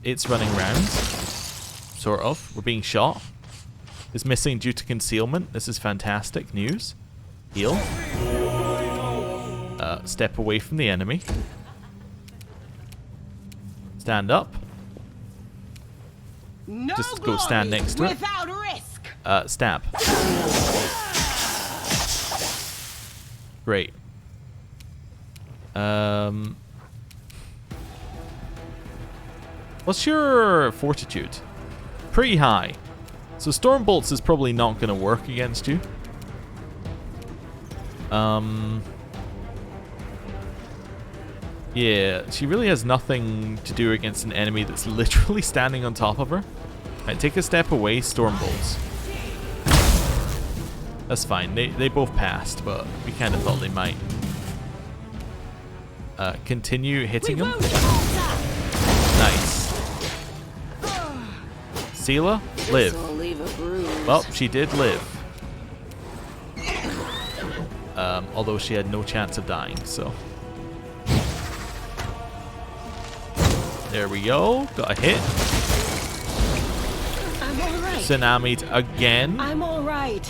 It's running around. Sort of. We're being shot. It's missing due to concealment. This is fantastic news. Heal. Step away from the enemy. Stand up. No Just go stand next to it. without risk. Stab. Great. What's your fortitude? Pretty high. So Storm Bolts is probably not going to work against you. Yeah, she really has nothing to do against an enemy that's literally standing on top of her. Right, take a step away, Storm Bolts. That's fine. They both passed, but we kind of thought they might. Continue hitting him. Nice. Seela, live. Well, she did live. Although she had no chance of dying, so. There we go. Got a hit. I'm alright. Tsunami'd again. I'm alright.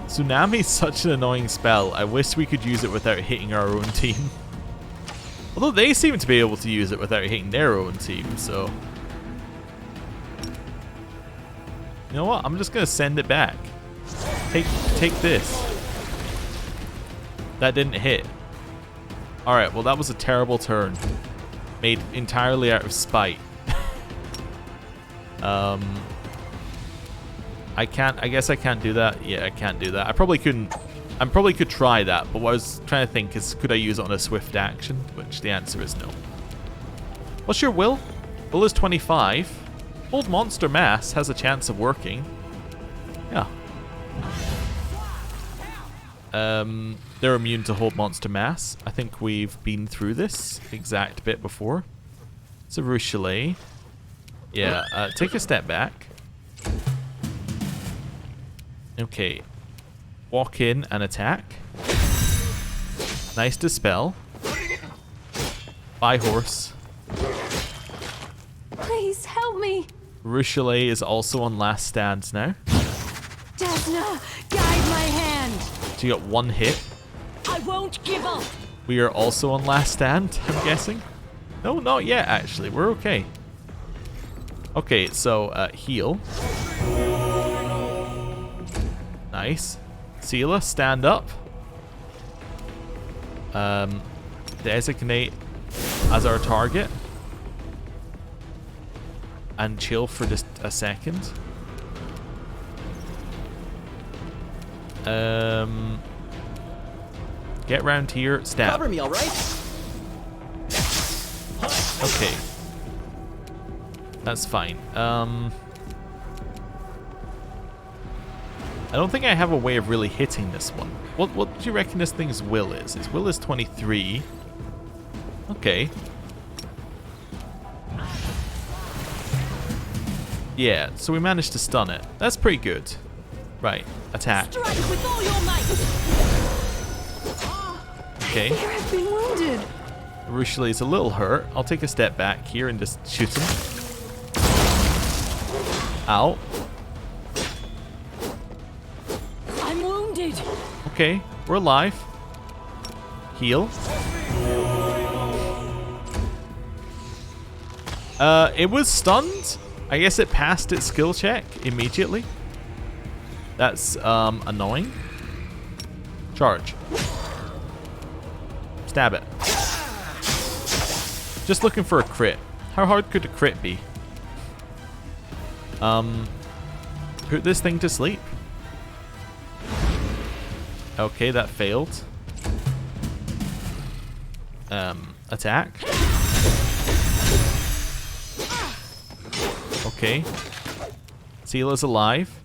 Tsunami's such an annoying spell. I wish we could use it without hitting our own team. Although they seem to be able to use it without hitting their own team, so. You know what? I'm just gonna send it back. Take this. That didn't hit. Alright, well that was a terrible turn. Made entirely out of spite. I guess I can't do that. Yeah, I can't do that. I probably couldn't. I probably could try that, but what I was trying to think is, could I use it on a swift action? Which the answer is no. What's your will? Will is 25. Old Monster Mass has a chance of working. Yeah. They're immune to Hold Monster Mass. I think we've been through this exact bit before. So Ruchelet. Yeah, take a step back. Okay. Walk in and attack. Nice dispel. Bye, horse. Please help me. Rochelet is also on last stand now. Desna, guide my hand. So you got one hit. I won't give up. We are also on last stand, I'm guessing. No, not yet, actually. We're okay. Okay, so heal. Nice. Seela, stand up. Designate as our target. And chill for just a second. Get round here, stab. Cover me, all right? Okay. That's fine. I don't think I have a way of really hitting this one. What do you reckon this thing's will is? Its will is 23. Okay. Yeah, so we managed to stun it. That's pretty good. Right, attack. Strike with all your might. Okay. I fear I've been wounded. Rochelet's a little hurt. I'll take a step back here and just shoot him. Ow. I'm wounded. Okay, we're alive. Heal. It was stunned. I guess it passed its skill check immediately. That's annoying. Charge. Stab it. Just looking for a crit. How hard could a crit be? Put this thing to sleep. Okay, that failed. Attack. Okay. Seela's alive.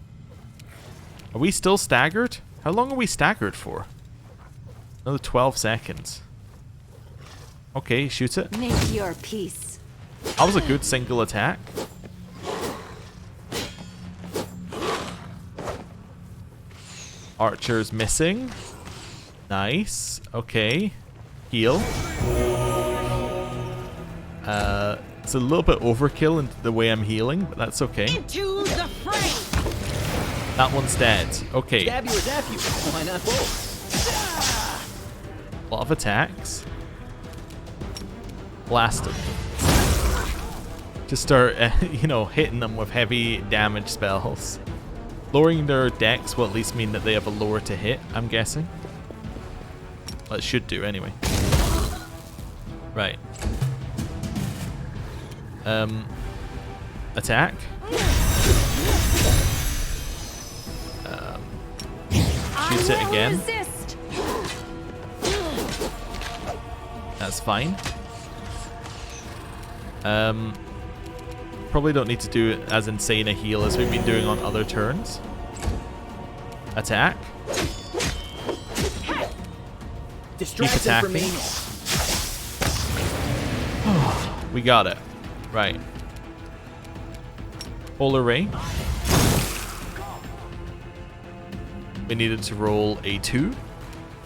Are we still staggered? How long are we staggered for? Another 12 seconds. Okay, shoot it. Make your peace. That was a good single attack. Archer's missing. Nice. Okay. Heal. It's a little bit overkill in the way I'm healing, but that's okay. Into the fray. That one's dead. Okay. Stab you or zap you. Why not both? A lot of attacks. Blast them. Just start, hitting them with heavy damage spells. Lowering their dex will at least mean that they have a lower to hit, I'm guessing. Well, it should do anyway. Right. Attack. Shoot it again. Resist. That's fine. Probably don't need to do as insane a heal as we've been doing on other turns. Attack. Distract Keep them attacking. from me. We got it. Right. Polar Ray. We needed to roll a 2.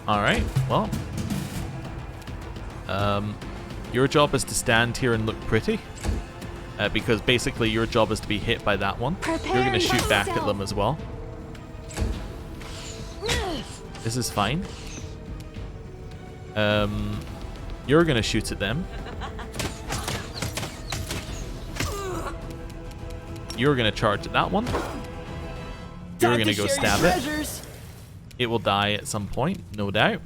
Alright, well. Your job is to stand here and look pretty. Because basically your job is to be hit by that one. You're going to shoot back at them as well. This is fine. You're going to shoot at them. You're going to charge at that one. You're going to go stab it. It will die at some point, no doubt.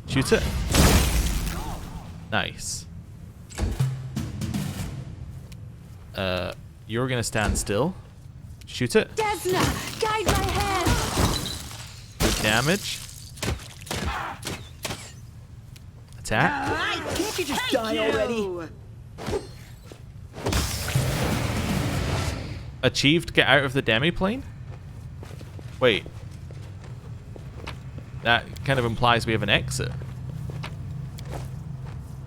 Shoot it. Nice. You're going to stand still. Shoot it. Desna, guide my hand. Good damage. Attack. Can't you just die already? Achieved get out of the demiplane? Wait. That kind of implies we have an exit.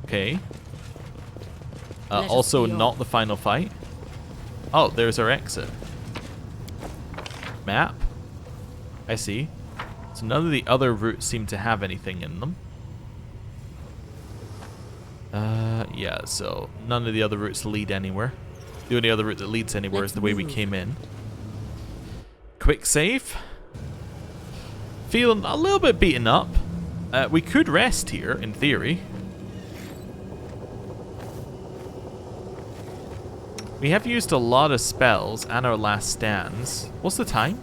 Okay. Also not the final fight. Oh, there's our exit. Map. I see. So none of the other routes seem to have anything in them. Yeah, so none of the other routes lead anywhere. The only other route that leads anywhere Let's is the way we move. came in. Quick save. Feeling a little bit beaten up. We could rest here, in theory. We have used a lot of spells and our last stands. What's the time?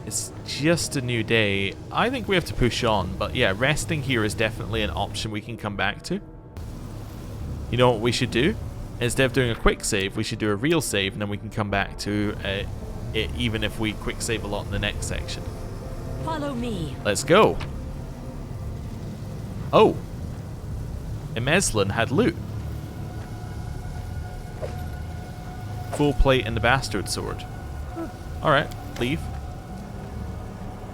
It's just a new day. I think we have to push on, but yeah, resting here is definitely an option we can come back to. You know what we should do? Instead of doing a quick save, we should do a real save, and then we can come back to it, even if we quick save a lot in the next section. Follow me. Let's go. Oh. Imeslin had loot. Full plate and the bastard sword. Alright, leave.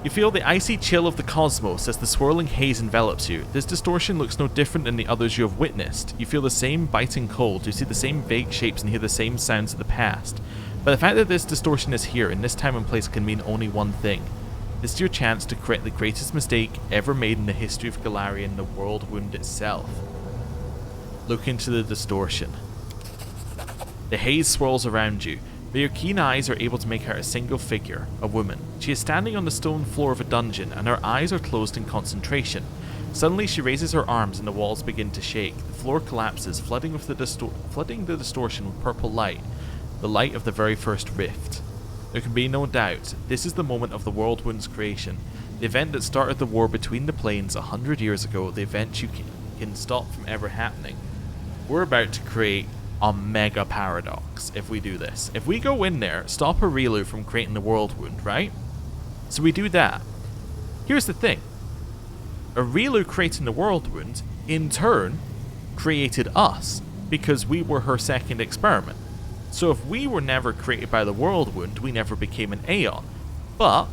You feel the icy chill of the cosmos as the swirling haze envelops you. This distortion looks no different than the others you have witnessed. You feel the same biting cold, you see the same vague shapes and hear the same sounds of the past. But the fact that this distortion is here in this time and place can mean only one thing. This is your chance to correct the greatest mistake ever made in the history of Golarion, the Worldwound itself. Look into the distortion. The haze swirls around you, but your keen eyes are able to make out a single figure, a woman. She is standing on the stone floor of a dungeon, and her eyes are closed in concentration. Suddenly she raises her arms and the walls begin to shake. The floor collapses, flooding the distortion with purple light, the light of the very first rift. There can be no doubt, this is the moment of the Worldwound's creation, the event that started the war between the planes 100 years ago, the event you can stop from ever happening. We're about to create a mega paradox if we do this. If we go in there, stop Areelu from creating the Worldwound, right? So we do that. Here's the thing. Areelu creating the Worldwound, in turn, created us, because we were her second experiment. So if we were never created by the Worldwound, we never became an Aeon. But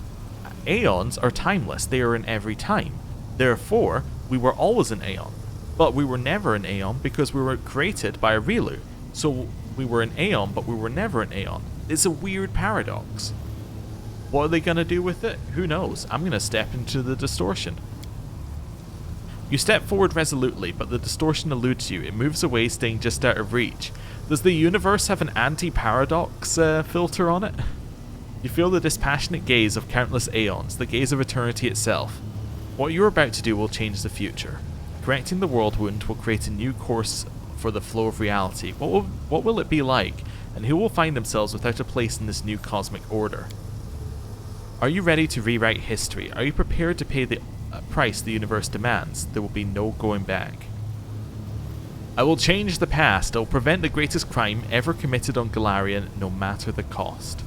Aeons are timeless, they are in every time. Therefore, we were always an Aeon. But we were never an Aeon because we were created by Areelu. So we were an Aeon, but we were never an Aeon. It's a weird paradox. What are they going to do with it? Who knows? I'm going to step into the distortion. You step forward resolutely, but the distortion eludes you. It moves away, staying just out of reach. Does the universe have an anti-paradox filter on it? You feel the dispassionate gaze of countless Aeons, the gaze of eternity itself. What you're about to do will change the future. Correcting the Worldwound will create a new course for the flow of reality. What will it be like, and who will find themselves without a place in this new cosmic order? Are you ready to rewrite history? Are you prepared to pay the price the universe demands? There will be no going back. I will change the past. I will prevent the greatest crime ever committed on Golarion, no matter the cost.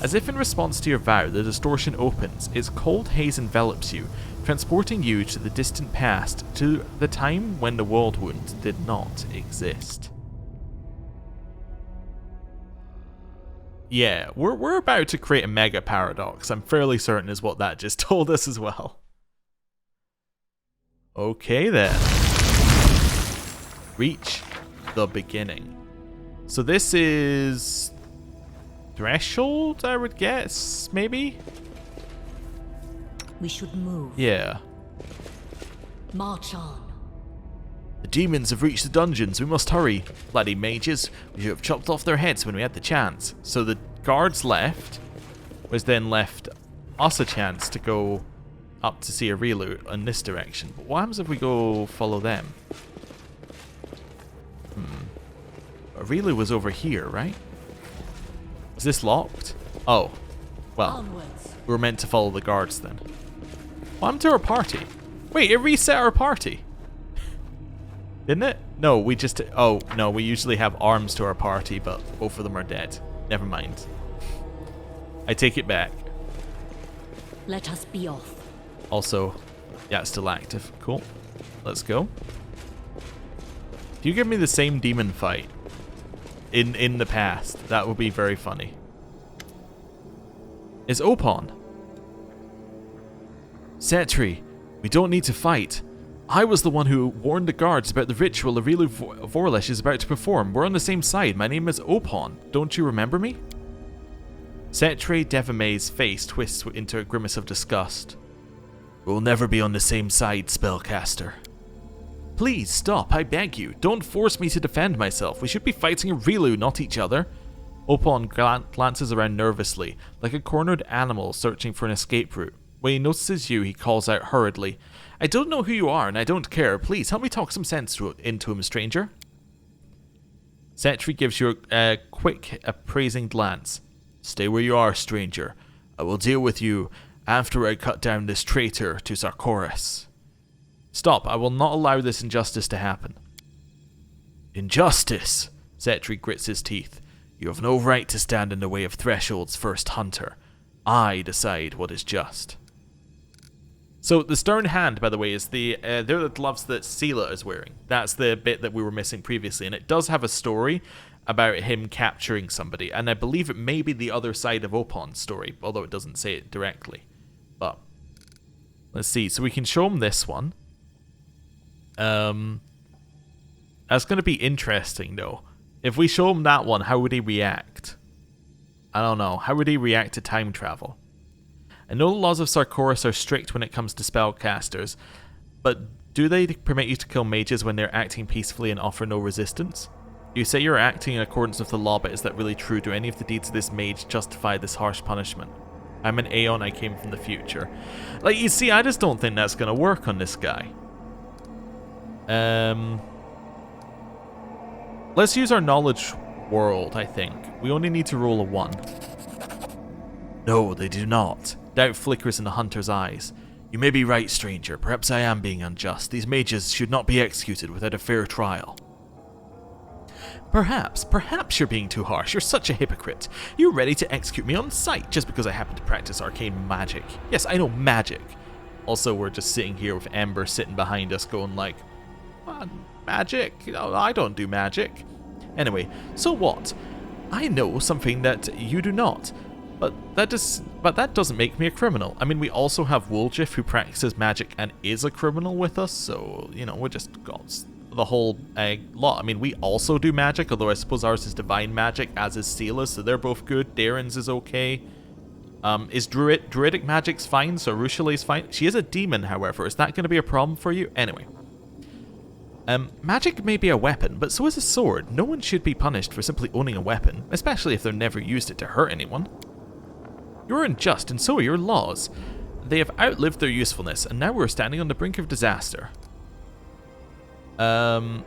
As if in response to your vow, the distortion opens. Its cold haze envelops you, transporting you to the distant past, to the time when the Worldwound did not exist. Yeah, we're about to create a mega paradox. I'm fairly certain is what that just told us as well. Okay then. Reach the beginning. So this is threshold, I would guess, maybe? We should move. Yeah. March on. The demons have reached the dungeons. We must hurry. Bloody mages. We should have chopped off their heads when we had the chance. So the guards left, which then left us a chance to go up to see Areelu in this direction. But what happens if we go follow them? Areelu was over here, right? Is this locked? Oh. Well, Onwards. we were meant to follow the guards then. What happened to our party? Wait, it reset our party. Didn't it? No, we just... Oh, no, we usually have arms to our party, but both of them are dead. Never mind. I take it back. Let us be off. Also, yeah, it's still active. Cool. Let's go. If you give me the same demon fight in the past, that would be very funny. Is Opon? Setri, we don't need to fight. I was the one who warned the guards about the ritual Areelu Vorlesh is about to perform. We're on the same side. My name is Opon. Don't you remember me? Setri Devamay's face twists into a grimace of disgust. We'll never be on the same side, spellcaster. Please stop, I beg you. Don't force me to defend myself. We should be fighting Areelu, not each other. Opon glances around nervously, like a cornered animal searching for an escape route. When he notices you, he calls out hurriedly, I don't know who you are, and I don't care. Please, help me talk some sense into him, stranger. Setri gives you a quick, appraising glance. Stay where you are, stranger. I will deal with you after I cut down this traitor to Sarkoris. Stop, I will not allow this injustice to happen. Injustice? Setri grits his teeth. You have no right to stand in the way of Threshold's first hunter. I decide what is just. So the stern hand, by the way, is they're the gloves that Sela is wearing. That's the bit that we were missing previously, and it does have a story about him capturing somebody, and I believe it may be the other side of Opon's story, although it doesn't say it directly. But let's see. So we can show him this one. That's going to be interesting, though. If we show him that one, how would he react? I don't know. How would he react to time travel? I know the laws of Sarkoris are strict when it comes to spellcasters, but do they permit you to kill mages when they're acting peacefully and offer no resistance? You say you're acting in accordance with the law, but is that really true? Do any of the deeds of this mage justify this harsh punishment? I'm an Aeon, I came from the future. Like, you see, I just don't think that's going to work on this guy. Let's use our knowledge world, I think. We only need to roll a 1. No, they do not. Doubt flickers in the hunter's eyes. You may be right, stranger. Perhaps I am being unjust. These mages should not be executed without a fair trial. Perhaps you're being too harsh. You're such a hypocrite. You're ready to execute me on sight just because I happen to practice arcane magic. Yes, I know magic. Also, we're just sitting here with Ember sitting behind us going like, magic? No, I don't do magic. Anyway, so what? I know something that you do not. But that doesn't make me a criminal. I mean, we also have Woljif who practices magic and is a criminal with us, so, you know, we just got the whole lot. I mean, we also do magic, although I suppose ours is divine magic, as is Sela's, so they're both good. Darren's is okay. Is druidic magic's fine, so Rushale's fine. She is a demon, however. Is that going to be a problem for you? Anyway. Magic may be a weapon, but so is a sword. No one should be punished for simply owning a weapon, especially if they've never used it to hurt anyone. You're unjust, and so are your laws. They have outlived their usefulness, and now we're standing on the brink of disaster. So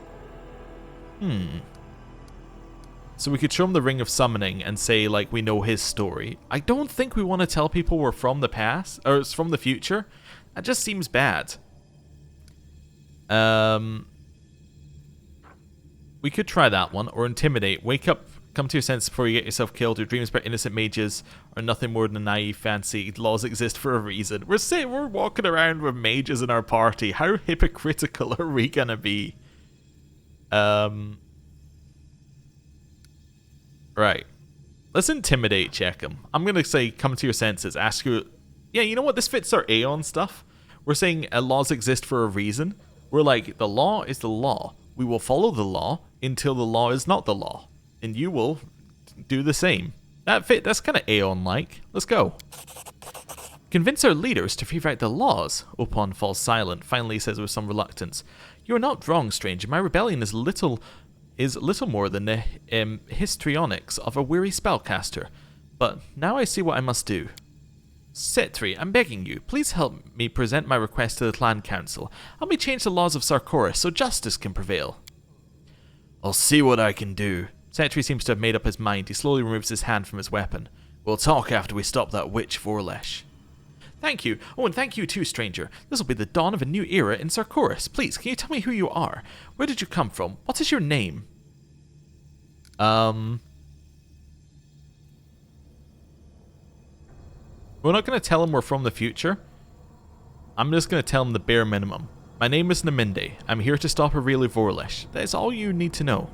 we could show him the Ring of Summoning and say, like, we know his story. I don't think we want to tell people we're from the past, or it's from the future. That just seems bad. We could try that one, or Intimidate. Wake up, come to your senses before you get yourself killed. Your dreams about innocent mages are nothing more than a naive fancy. Laws exist for a reason. We're walking around with mages in our party. How hypocritical are we gonna be? Right. Let's Intimidate check him. I'm gonna say, come to your senses. Ask you... Yeah, you know what? This fits our Aeon stuff. We're saying laws exist for a reason. We're like, the law is the law. We will follow the law until the law is not the law. And you will do the same. That's kind of Aeon-like. Let's go. Convince our leaders to rewrite the laws. Opon falls silent, finally says with some reluctance. You are not wrong, stranger. My rebellion is little more than the histrionics of a weary spellcaster. But now I see what I must do. Setri, I'm begging you, please help me present my request to the clan council. Help me change the laws of Sarkoris so justice can prevail. I'll see what I can do. Setri seems to have made up his mind. He slowly removes his hand from his weapon. We'll talk after we stop that witch Vorlesh. Thank you. Oh, and thank you too, stranger. This will be the dawn of a new era in Sarkoris. Please, can you tell me who you are? Where did you come from? What is your name? We're not going to tell him we're from the future. I'm just going to tell him the bare minimum. My name is Naminde. I'm here to stop Areelu Vorlesh. That is all you need to know.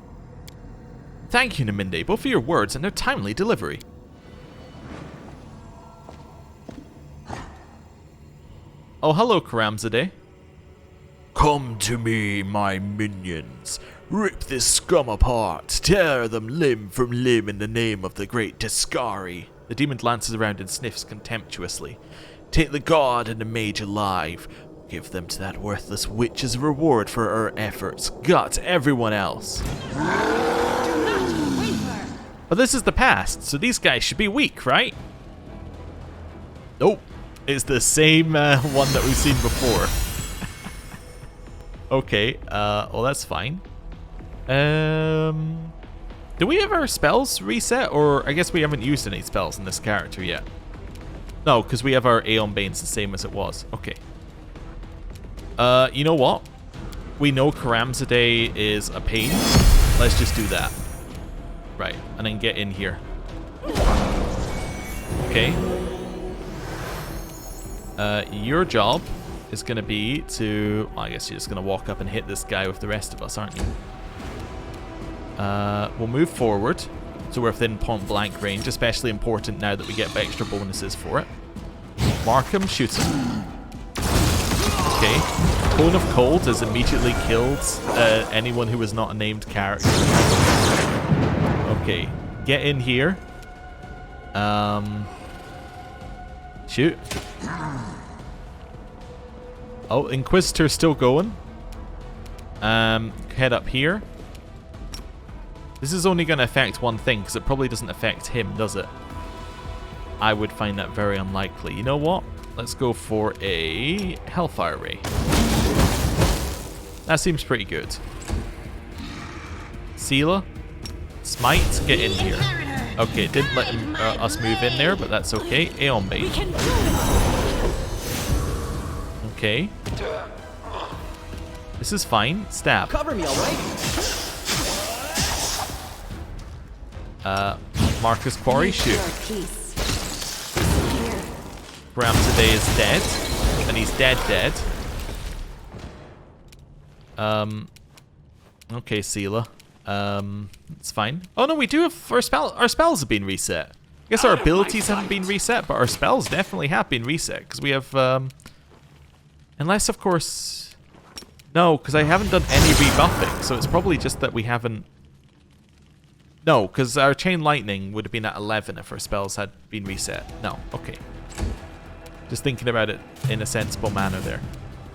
Thank you, Naminde, both for your words and their timely delivery. Oh, hello, Karamzadeh. Come to me, my minions. Rip this scum apart. Tear them limb from limb in the name of the great Deskari. The demon glances around and sniffs contemptuously. Take the god and the mage alive. Give them to that worthless witch as a reward for her efforts. Gut everyone else. But this is the past, so these guys should be weak, right? Nope. It's the same one that we've seen before. Okay, well that's fine. Do we have our spells reset? Or I guess we haven't used any spells in this character yet. No, because we have our Aeon Bane's the same as it was. Okay. You know what? We know Karamzadeh is a pain. Let's just do that. Right, and then get in here. Okay. Your job is going to be to... Well, I guess you're just going to walk up and hit this guy with the rest of us, aren't you? We'll move forward. So we're within point blank range, especially important now that we get extra bonuses for it. Mark him, shoot him. Okay. Cone of Cold has immediately killed anyone who was not a named character. Okay. Get in here. Shoot. Oh, Inquisitor's still going. Head up here. This is only going to affect one thing, because it probably doesn't affect him, does it? I would find that very unlikely. You know what? Let's go for a Hellfire Ray. That seems pretty good. Seela. Smite, get in here. Okay, didn't let him, us move in there, but that's okay. Aeon Bane. Okay. This is fine. Stab. Cover me, alright? Marcus Quarry, shoot. Karamzadeh is dead. And he's dead. Okay, Seela. It's fine. Oh no, we do have our spells have been reset. I guess our abilities haven't been reset, but our spells definitely have been reset, because we have unless of course no, because I haven't done any rebuffing, so it's probably just that we haven't. No, because our Chain Lightning would have been at 11 if our spells had been reset. No, okay. Just thinking about it in a sensible manner there.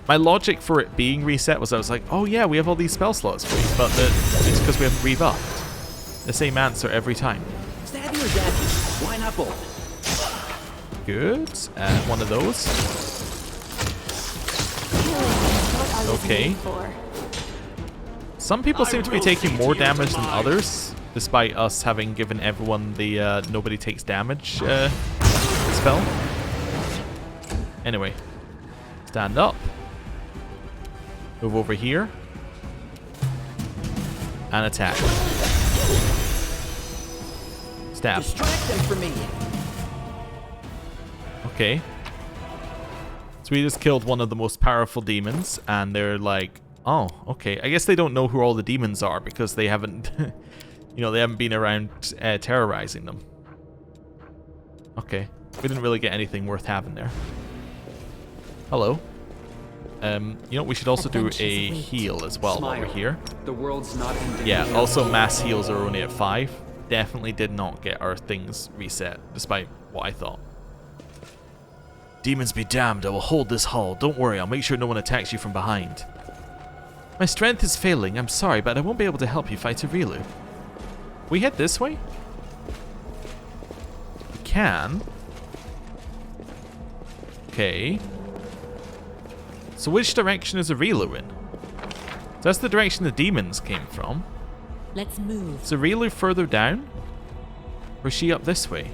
My logic for it being reset was I was like, oh yeah, we have all these spell slots free, but it's because we haven't rebuffed. The same answer every time. Stabby or dabby? Why not both? Good. One of those. Okay. Some people seem to be taking more damage than others, despite us having given everyone the nobody takes damage spell. Anyway, stand up. Move over here. And attack. Stab. Distract them for me. Okay. So we just killed one of the most powerful demons, and they're like, oh, okay. I guess they don't know who all the demons are because they haven't, you know, they haven't been around terrorizing them. Okay. We didn't really get anything worth having there. Hello. You know, we should also do a heal as well while we're here. The world's not ending. Yeah, also mass heals are only at 5. Definitely did not get our things reset, despite what I thought. Demons be damned, I will hold this hall. Don't worry, I'll make sure no one attacks you from behind. My strength is failing, I'm sorry, but I won't be able to help you fight Areelu. We head this way? We can. Okay. So which direction is Areelu in? So that's the direction the demons came from. Let's move. Is Areelu further down? Or is she up this way?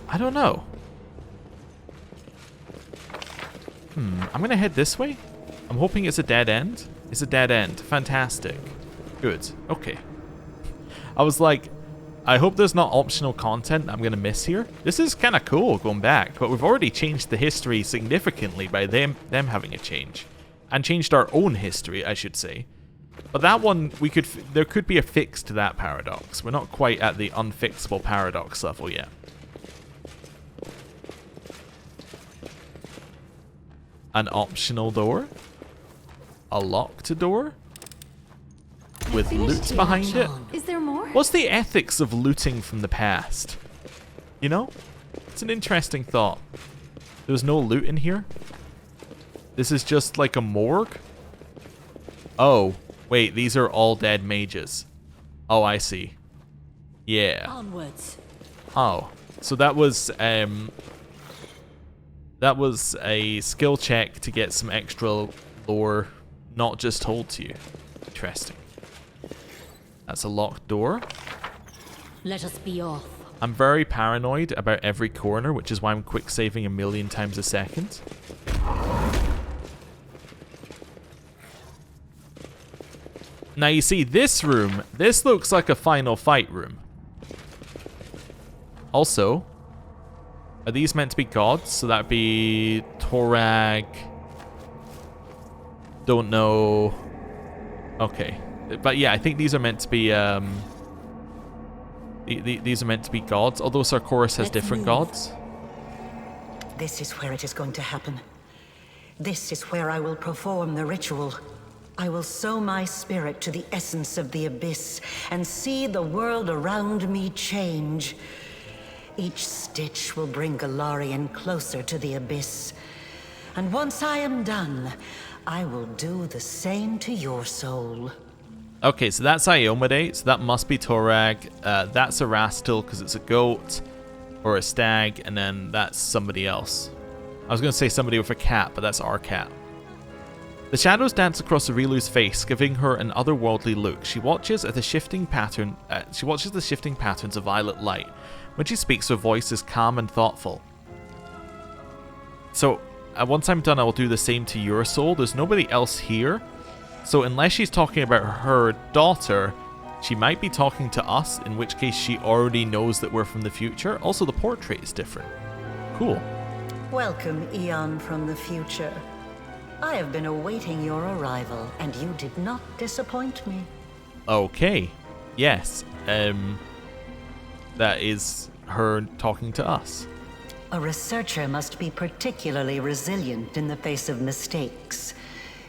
I don't know. I'm gonna head this way. I'm hoping it's a dead end. It's a dead end. Fantastic. Good. Okay. I was like, I hope there's not optional content I'm going to miss here. This is kind of cool going back, but we've already changed the history significantly by them having a change. And changed our own history, I should say. But that one, there could be a fix to that paradox. We're not quite at the unfixable paradox level yet. An optional door? A locked door? With loot behind it? Is there more? What's the ethics of looting from the past? You know? It's an interesting thought. There's no loot in here? This is just like a morgue? Oh, wait, these are all dead mages. Oh, I see. Yeah. Onwards. Oh, so that was a skill check to get some extra lore, not just told to you. Interesting. That's a locked door. Let us be off. I'm very paranoid about every corner, which is why I'm quick saving 1,000,000 times a second. Now you see this room, this looks like a final fight room. Also, are these meant to be gods? So that'd be Torag. Don't know. Okay. But yeah, I think these are meant to be these are meant to be gods, although Sarkoris has different gods. This is where it is going to happen. This is where I will perform the ritual. I will sow my spirit to the essence of the abyss and see the world around me change. Each stitch will bring Golarion closer to the abyss. And once I am done, I will do the same to your soul. Okay, so that's Iomade, so that must be Torag. That's a Rastil because it's a goat or a stag, and then that's somebody else. I was going to say somebody with a cat, but that's our cat. The shadows dance across Areelu's face, giving her an otherworldly look. She watches the shifting patterns of violet light. When she speaks, her voice is calm and thoughtful. So, once I'm done, I will do the same to your soul. There's nobody else here. So unless she's talking about her daughter, she might be talking to us, in which case she already knows that we're from the future. Also, the portrait is different. Cool. Welcome, Eon from the future. I have been awaiting your arrival, and you did not disappoint me. Okay. Yes. That is her talking to us. A researcher must be particularly resilient in the face of mistakes,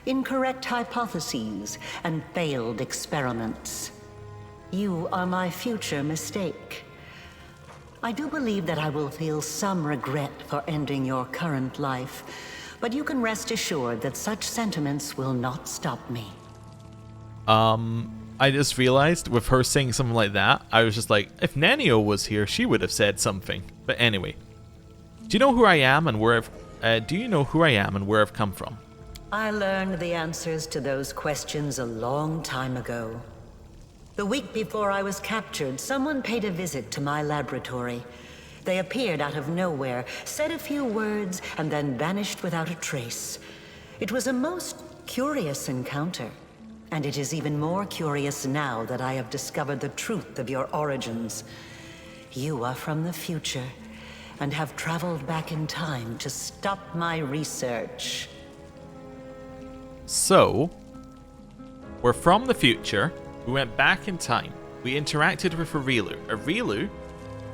incorrect hypotheses, and failed experiments. You are my future mistake. I do believe that I will feel some regret for ending your current life, but you can rest assured that such sentiments will not stop me. I just realized with her saying something like that, I was just like, if Nanio was here, she would have said something. But anyway, do you know who I am and where I've come from? I learned the answers to those questions a long time ago. The week before I was captured, someone paid a visit to my laboratory. They appeared out of nowhere, said a few words, and then vanished without a trace. It was a most curious encounter, and it is even more curious now that I have discovered the truth of your origins. You are from the future, and have traveled back in time to stop my research. So, we're from the future, we went back in time, we interacted with Areelu. Areelu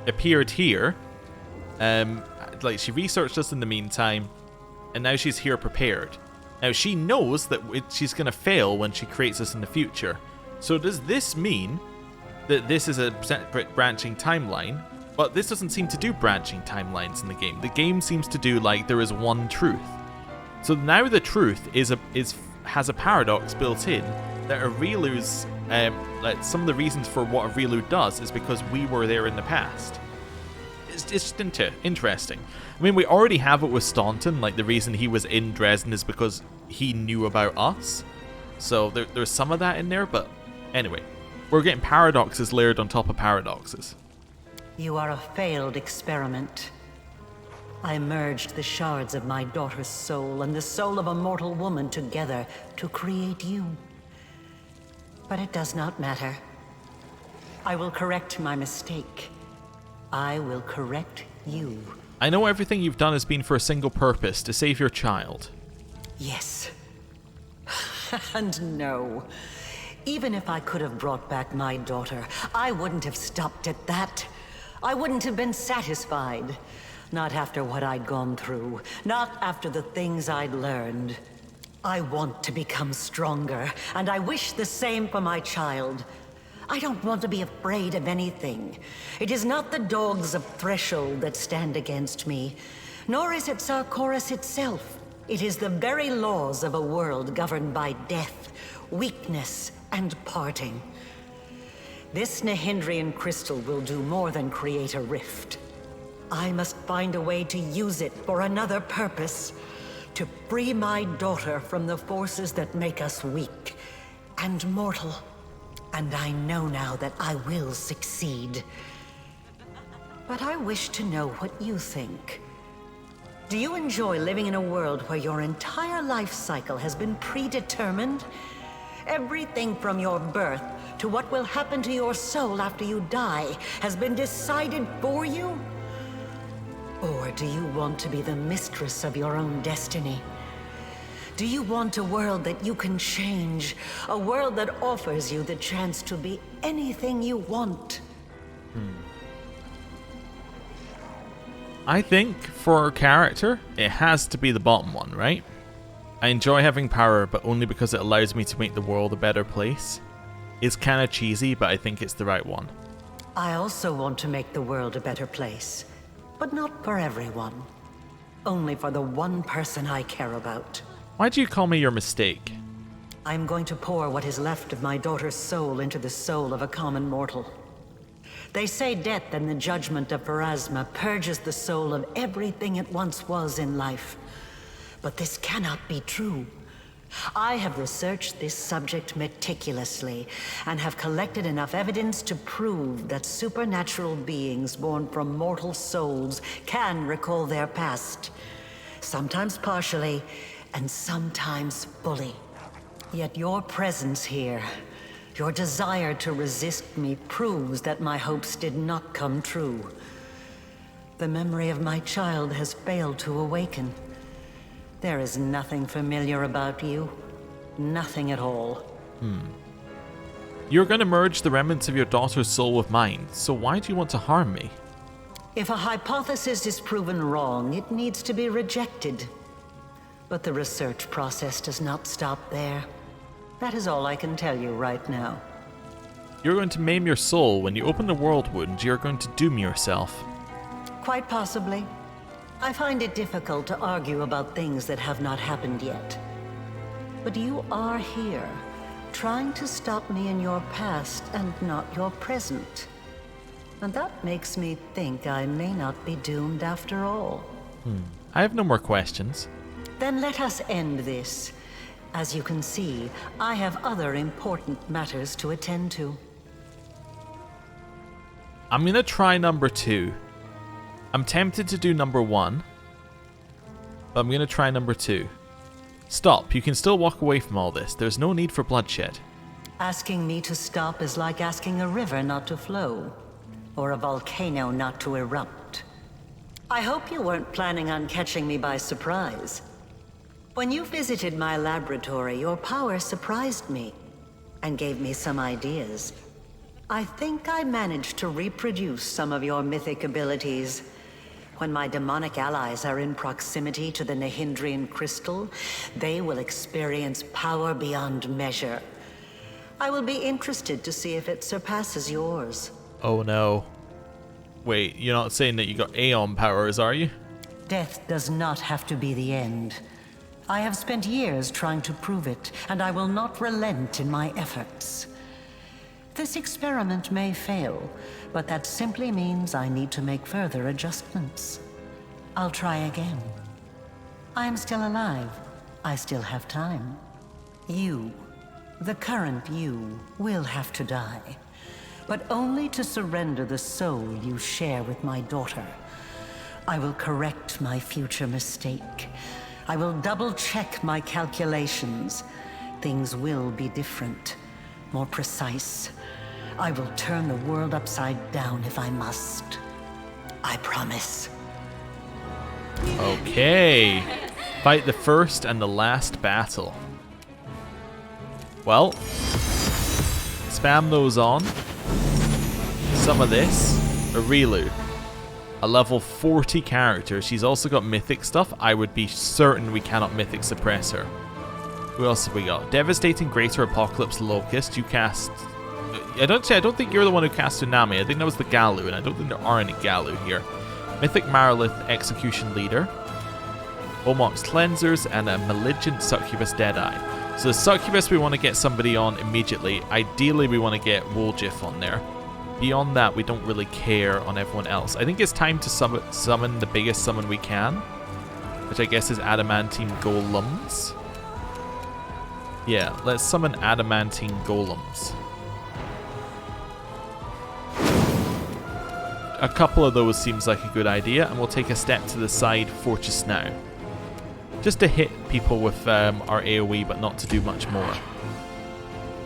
appeared here, she researched us in the meantime, and now she's here prepared. Now she knows that she's going to fail when she creates us in the future. So does this mean that this is a separate branching timeline? But this doesn't seem to do branching timelines in the game. The game seems to do like there is one truth. So now the truth has a paradox built in that Areelu's some of the reasons for what Areelu does is because we were there in the past. It's just interesting. I mean, we already have it with Staunton, like the reason he was in Dresden is because he knew about us. So there's some of that in there, but anyway, we're getting paradoxes layered on top of paradoxes. You are a failed experiment. I merged the shards of my daughter's soul and the soul of a mortal woman together to create you. But it does not matter. I will correct my mistake. I will correct you. I know everything you've done has been for a single purpose, to save your child. Yes. And no. Even if I could have brought back my daughter, I wouldn't have stopped at that. I wouldn't have been satisfied. Not after what I'd gone through. Not after the things I'd learned. I want to become stronger, and I wish the same for my child. I don't want to be afraid of anything. It is not the dogs of Threshold that stand against me, Nor is it Sarkoris itself. It is the very laws of a world governed by death, weakness, and parting. This Nahindrian crystal will do more than create a rift. I must find a way to use it for another purpose. To free my daughter from the forces that make us weak and mortal. And I know now that I will succeed. But I wish to know what you think. Do you enjoy living in a world where your entire life cycle has been predetermined? Everything from your birth to what will happen to your soul after you die has been decided for you? Or do you want to be the mistress of your own destiny? Do you want a world that you can change? A world that offers you the chance to be anything you want? I think, for our character, it has to be the bottom one, right? I enjoy having power, but only because it allows me to make the world a better place. It's kind of cheesy, but I think it's the right one. I also want to make the world a better place. But not for everyone. Only for the one person I care about. Why do you call me your mistake? I'm going to pour what is left of my daughter's soul into the soul of a common mortal. They say death and the judgment of Pharasma purges the soul of everything it once was in life. But this cannot be true. I have researched this subject meticulously, and have collected enough evidence to prove that supernatural beings born from mortal souls can recall their past. Sometimes partially, and sometimes fully. Yet your presence here, your desire to resist me, proves that my hopes did not come true. The memory of my child has failed to awaken. There is nothing familiar about you. Nothing at all. You're going to merge the remnants of your daughter's soul with mine, so why do you want to harm me? If a hypothesis is proven wrong, it needs to be rejected. But the research process does not stop there. That is all I can tell you right now. You're going to maim your soul. When you open the Worldwound, you're going to doom yourself. Quite possibly. I find it difficult to argue about things that have not happened yet. But you are here, trying to stop me in your past and not your present. And that makes me think I may not be doomed after all. I have no more questions. Then let us end this. As you can see, I have other important matters to attend to. I'm going to try number 2. I'm tempted to do number 1, but I'm going to try number 2. Stop. You can still walk away from all this. There's no need for bloodshed. Asking me to stop is like asking a river not to flow, or a volcano not to erupt. I hope you weren't planning on catching me by surprise. When you visited my laboratory, your power surprised me, and gave me some ideas. I think I managed to reproduce some of your mythic abilities. When my demonic allies are in proximity to the Nahindrian crystal, they will experience power beyond measure. I will be interested to see if it surpasses yours. Oh no. Wait, you're not saying that you got Aeon powers, are you? Death does not have to be the end. I have spent years trying to prove it, and I will not relent in my efforts. This experiment may fail, but that simply means I need to make further adjustments. I'll try again. I am still alive. I still have time. You, the current you, will have to die, but only to surrender the soul you share with my daughter. I will correct my future mistake. I will double-check my calculations. Things will be different, more precise. I will turn the world upside down if I must. I promise. Okay. Fight the first and the last battle. Well, spam those on. Some of this. Areelu. A level 40 character. She's also got mythic stuff. I would be certain we cannot mythic suppress her. Who else have we got? Devastating Greater Apocalypse Locust. You cast... I don't think you're the one who cast Tsunami. I think that was the Galu, and I don't think there are any Galu here. Mythic Marilith Execution Leader, Omok's Cleansers, and a Malignant Succubus Deadeye. So the Succubus we want to get somebody on immediately. Ideally we want to get Woljif on there. Beyond that we don't really care on everyone else. I think it's time to summon the biggest summon we can, which I guess is Adamantine Golems. Yeah, let's summon Adamantine Golems. A couple of those seems like a good idea, and we'll take a step to the side for just now. Just to hit people with our AoE, but not to do much more.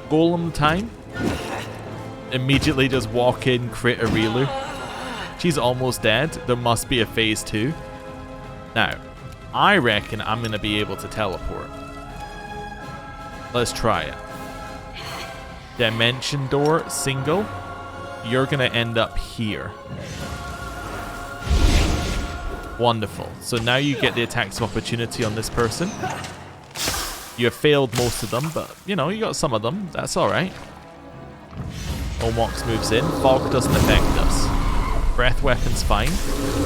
Golem time. Immediately just walk in, crit Areelu. She's almost dead. There must be a phase 2. Now, I reckon I'm going to be able to teleport. Let's try it. Dimension door, single. You're going to end up here. Wonderful. So now you get the attacks of opportunity on this person. You have failed most of them, but, you know, you got some of them. That's alright. Omox moves in. Fog doesn't affect us. Breath weapon's fine.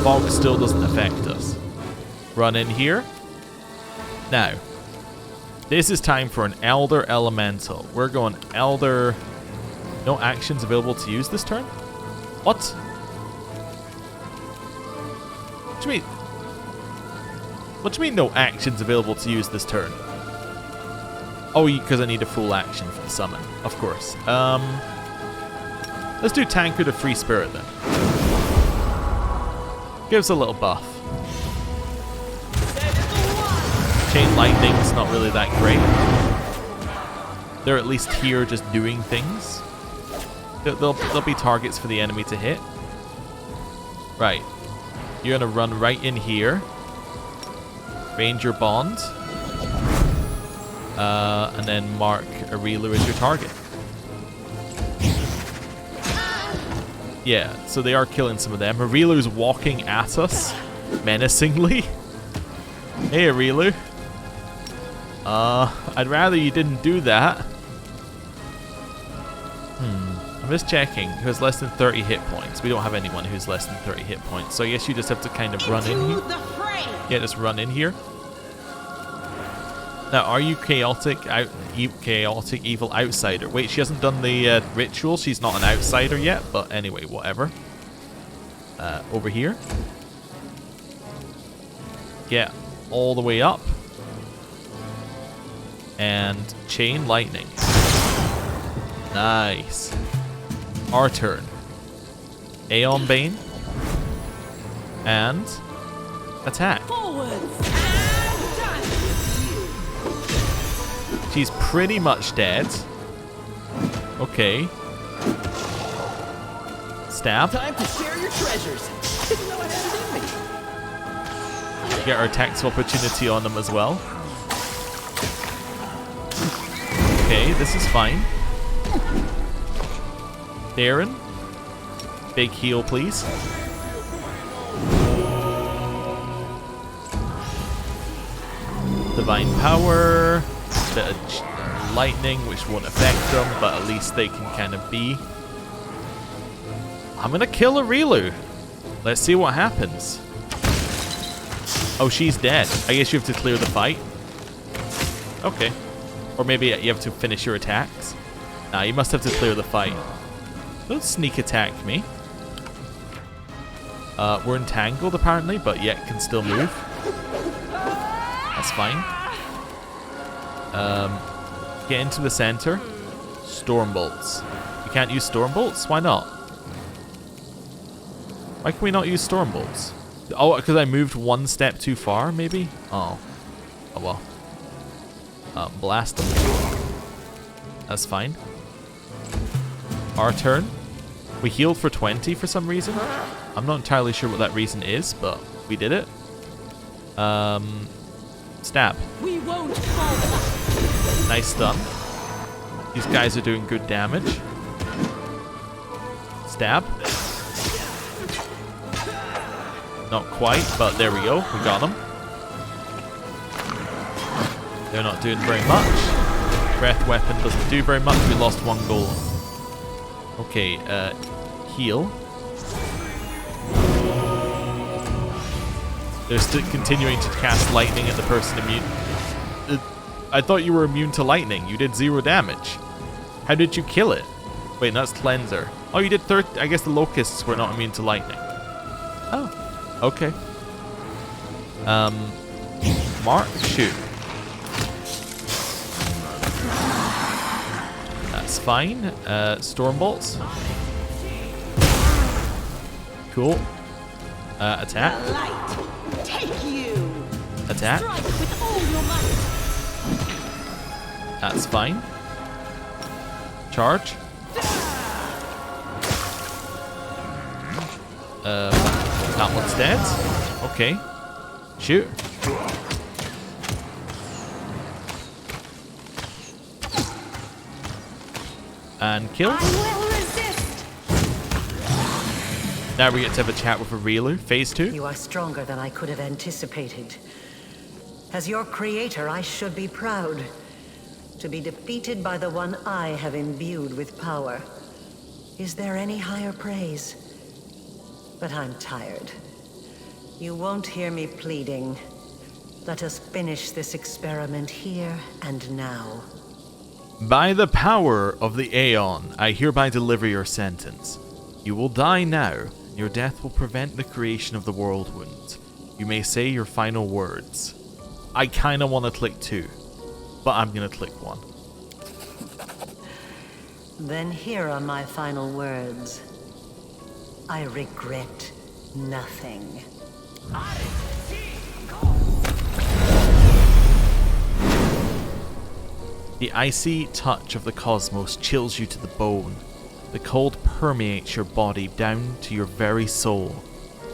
Fog still doesn't affect us. Run in here. Now, this is time for an Elder Elemental. We're going Elder... No actions available to use this turn? What? What do you mean? What do you mean no actions available to use this turn? Oh, because I need a full action for the summon. Of course. Let's do Tankard of Free Spirit then. Gives a little buff. Chain Lightning's not really that great. They're at least here just doing things. There'll be targets for the enemy to hit. Right. You're going to run right in here. Ranger Bond. And then mark Areelu as your target. Yeah, so they are killing some of them. Areelu's walking at us menacingly. Hey, Areelu. I'd rather you didn't do that. I'm just checking who has less than 30 hit points. We don't have anyone who's less than 30 hit points, so I guess you just have to kind of run in here. Yeah, just run in here. Now, are you chaotic evil outsider? Wait, she hasn't done the ritual. She's not an outsider yet, but anyway, whatever. Over here. Get all the way up. And chain lightning. Nice. Our turn. Aeon Bane. And attack. She's pretty much dead. Okay. Stab. Time to share your treasures. Didn't know I had it in me. Get our attacks of opportunity on them as well. Okay, this is fine. Darren, big heal, please. Divine Power, bit of lightning, which won't affect them, but at least they can kind of be. I'm gonna kill Areelu. Let's see what happens. Oh, she's dead. I guess you have to clear the fight. Okay. Or maybe you have to finish your attacks. Nah, you must have to clear the fight. Don't sneak attack me. We're entangled apparently, but yet can still move. That's fine. Get into the center. Storm bolts. You can't use storm bolts? Why not? Why can we not use storm bolts? Oh, because I moved one step too far, maybe? Oh. Oh well. Blast them. That's fine. Our turn. We healed for 20 for some reason. I'm not entirely sure what that reason is, but we did it. Stab. We won't fall back. Nice stun. These guys are doing good damage. Stab. Not quite, but there we go. We got them. They're not doing very much. Breath weapon doesn't do very much. We lost one golem. Okay, heal. They're still continuing to cast lightning at the person immune. I thought you were immune to lightning. You did 0 damage. How did you kill it? Wait, that's cleanser. Oh, you did 30. I guess the locusts were not immune to lightning. Oh, okay. Mark, shoot. That's fine. Storm bolts. Cool. Attack. Take you. Attack. Strike with all your might. That's fine. Charge. That one's dead. Okay. Shoot. And kill. I will resist. Now we get to have a chat with Areelu, phase 2. You are stronger than I could have anticipated. As your creator, I should be proud. To be defeated by the one I have imbued with power. Is there any higher praise? But I'm tired. You won't hear me pleading. Let us finish this experiment here and now. By the power of the Aeon, I hereby deliver your sentence. You will die now. Your death will prevent the creation of the Worldwound. You may say your final words. I kinda wanna click 2, but I'm gonna click 1. Then here are my final words. I regret nothing. The icy touch of the cosmos chills you to the bone. The cold permeates your body down to your very soul.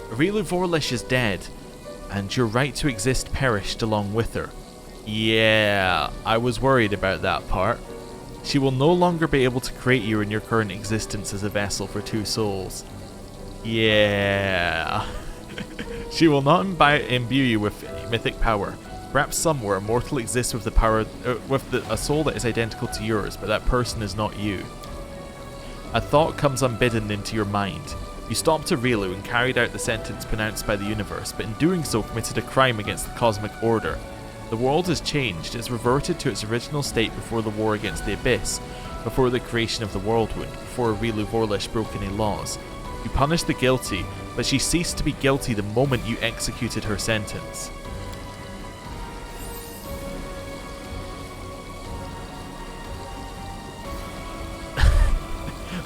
Areelu Vorlesh is dead, and your right to exist perished along with her. Yeah, I was worried about that part. She will no longer be able to create you in your current existence as a vessel for 2 souls. Yeah. She will not imbue you with mythic power. Perhaps somewhere a mortal exists with the power, a soul that is identical to yours, but that person is not you. A thought comes unbidden into your mind. You stopped Areelu and carried out the sentence pronounced by the universe, but in doing so committed a crime against the cosmic order. The world has changed. It's reverted to its original state before the war against the Abyss, before the creation of the Worldwound, before Areelu Vorlesh broke any laws. You punished the guilty, but she ceased to be guilty the moment you executed her sentence.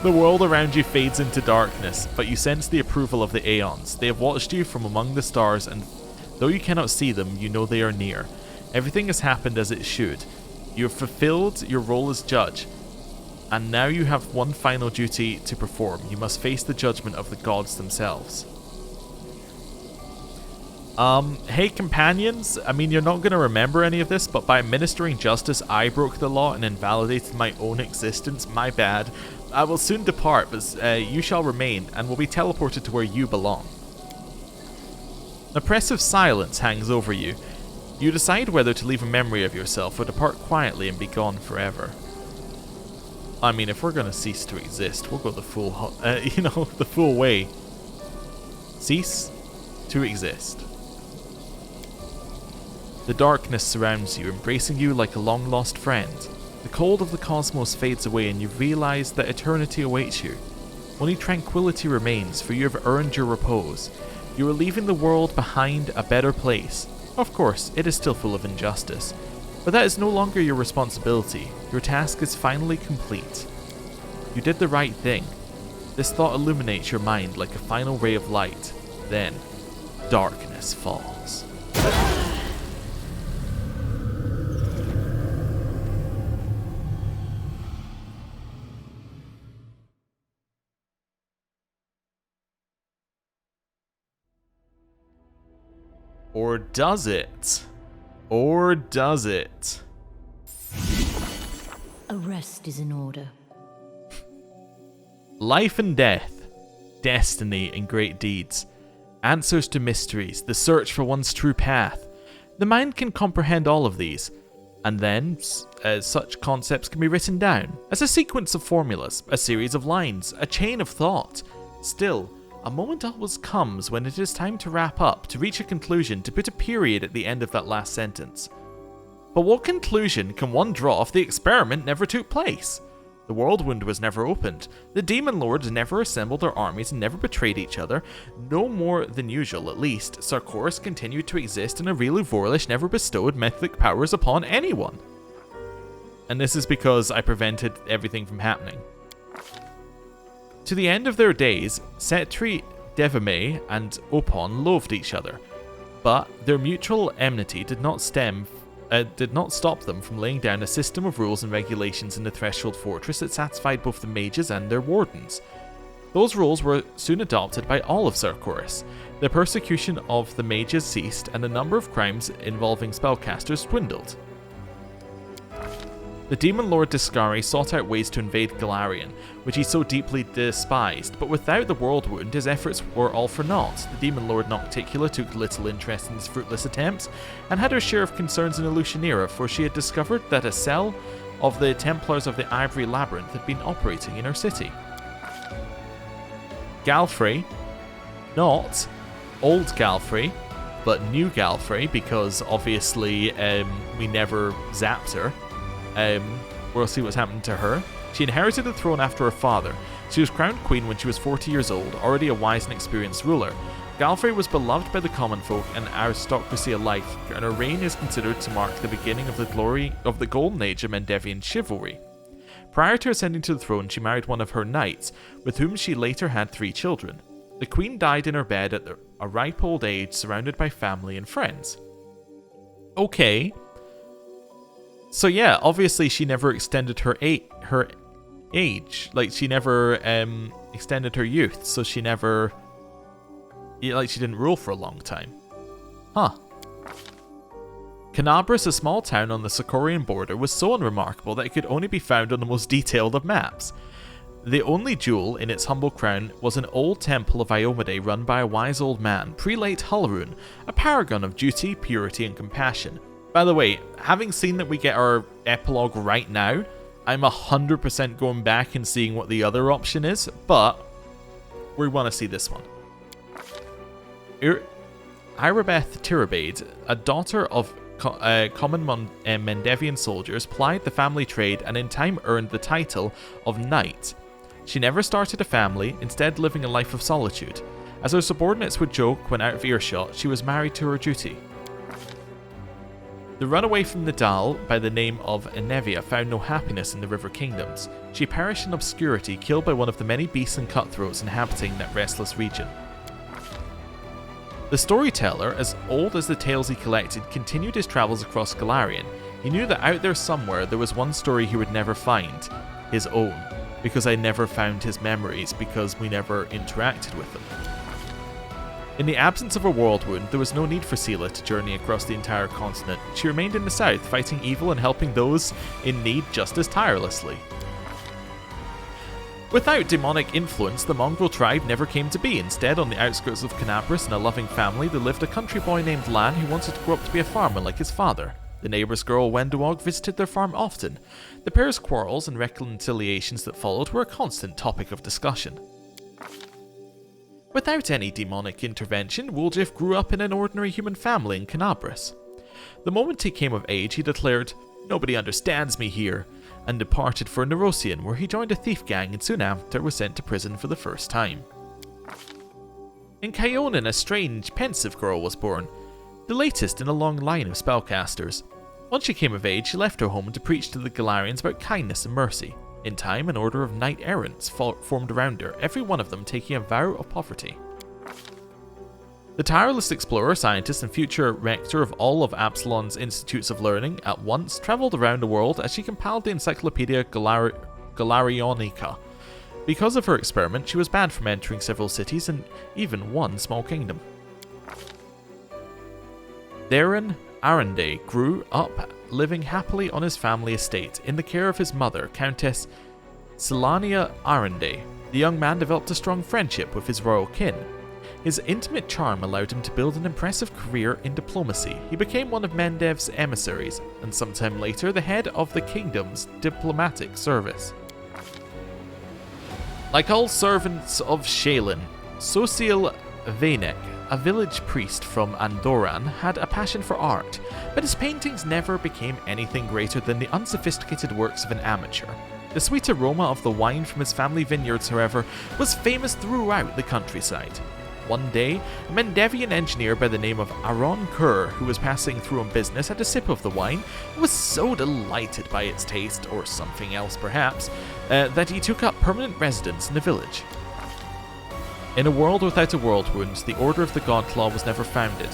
The world around you fades into darkness, but you sense the approval of the Aeons. They have watched you from among the stars, and though you cannot see them, you know they are near. Everything has happened as it should. You have fulfilled your role as judge, and now you have one final duty to perform. You must face the judgment of the gods themselves. Hey companions, I mean, you're not going to remember any of this, but by administering justice, I broke the law and invalidated my own existence. My bad. I will soon depart, but you shall remain, and will be teleported to where you belong. An oppressive silence hangs over you. You decide whether to leave a memory of yourself or depart quietly and be gone forever. I mean, if we're going to cease to exist, we'll go the full, the full way. Cease to exist. The darkness surrounds you, embracing you like a long-lost friend. The cold of the cosmos fades away and you realize that eternity awaits you. Only tranquility remains, for you have earned your repose. You are leaving the world behind a better place. Of course, it is still full of injustice, but that is no longer your responsibility. Your task is finally complete. You did the right thing. This thought illuminates your mind like a final ray of light. Then, darkness falls. Or does it? Or does it? A rest is in order. Life and death, destiny and great deeds, answers to mysteries, the search for one's true path. The mind can comprehend all of these, and then such concepts can be written down as a sequence of formulas, a series of lines, a chain of thought. Still, a moment always comes when it is time to wrap up, to reach a conclusion, to put a period at the end of that last sentence. But what conclusion can one draw if the experiment never took place? The Worldwound was never opened, the Demon Lords never assembled their armies and never betrayed each other, no more than usual at least. Sarkoris continued to exist and Areelu Vorlesh never bestowed mythic powers upon anyone. And this is because I prevented everything from happening. To the end of their days, Setri, Baphomet, and Opon loathed each other, but their mutual enmity did not stop them from laying down a system of rules and regulations in the Threshold Fortress that satisfied both the mages and their wardens. Those rules were soon adopted by all of Sarkoris. The persecution of the mages ceased, and the number of crimes involving spellcasters dwindled. The Demon Lord Deskari sought out ways to invade Golarion, which he so deeply despised, but without the Worldwound, his efforts were all for naught. The Demon Lord Nocticula took little interest in his fruitless attempts, and had her share of concerns in Illusionera, for she had discovered that a cell of the Templars of the Ivory Labyrinth had been operating in her city. Galfrey, not old Galfrey, but new Galfrey, because obviously we never zapped her. We'll see what's happened to her. She inherited the throne after her father. She was crowned queen when she was 40 years old, already a wise and experienced ruler. Galfrey was beloved by the common folk and aristocracy alike, and her reign is considered to mark the beginning of the glory of the golden age of Mendevian chivalry. Prior to ascending to the throne, she married one of her knights, with whom she later had 3 children. The queen died in her bed at a ripe old age, surrounded by family and friends. Okay. So yeah, obviously she never extended her age. Like, she never extended her youth, so she never... Like, she didn't rule for a long time. Huh. Canabras, a small town on the Sarkorian border, was so unremarkable that it could only be found on the most detailed of maps. The only jewel in its humble crown was an old temple of Iomade run by a wise old man, Prelate Hullerun, a paragon of duty, purity, and compassion. By the way, having seen that we get our epilogue right now, I'm 100% going back and seeing what the other option is, but we want to see this one. Irabeth Tirabade, a daughter of common Mendevian soldiers, plied the family trade and in time earned the title of Knight. She never started a family, instead living a life of solitude. As her subordinates would joke when out of earshot, she was married to her duty. The runaway from the Dal by the name of Enevia found no happiness in the River Kingdoms. She perished in obscurity, killed by one of the many beasts and cutthroats inhabiting that restless region. The storyteller, as old as the tales he collected, continued his travels across Golarion. He knew that out there somewhere there was one story he would never find, his own, because I never found his memories because we never interacted with them. In the absence of a Worldwound, there was no need for Seela to journey across the entire continent. She remained in the south, fighting evil and helping those in need just as tirelessly. Without demonic influence, the mongrel tribe never came to be. Instead, on the outskirts of Canabras and a loving family, there lived a country boy named Lan who wanted to grow up to be a farmer like his father. The neighbour's girl Wendewog visited their farm often. The pair's quarrels and reconciliations that followed were a constant topic of discussion. Without any demonic intervention, Wooljif grew up in an ordinary human family in Canabras. The moment he came of age, he declared, "Nobody understands me here," and departed for Nerosian, where he joined a thief gang and soon after was sent to prison for the first time. In Kyonin, a strange, pensive girl was born, the latest in a long line of spellcasters. Once she came of age, she left her home to preach to the Golarions about kindness and mercy. In time, an order of knight-errants formed around her, every one of them taking a vow of poverty. The tireless explorer, scientist, and future rector of all of Absalon's institutes of learning at once travelled around the world as she compiled the Encyclopedia Golarionica. Because of her experiment, she was banned from entering several cities and even one small kingdom. Darren Arende grew up living happily on his family estate in the care of his mother, Countess Selania Arende. The young man developed a strong friendship with his royal kin. His intimate charm allowed him to build an impressive career in diplomacy. He became one of Mendev's emissaries, and sometime later the head of the kingdom's diplomatic service. Like all servants of Shaylin, Social Vanek, a village priest from Andoran, had a passion for art, but his paintings never became anything greater than the unsophisticated works of an amateur. The sweet aroma of the wine from his family vineyards, however, was famous throughout the countryside. One day, a Mendevian engineer by the name of Aron Kerr, who was passing through on business, had a sip of the wine and was so delighted by its taste, or something else perhaps, that he took up permanent residence in the village. In a world without a Worldwound, the Order of the Godclaw was never founded,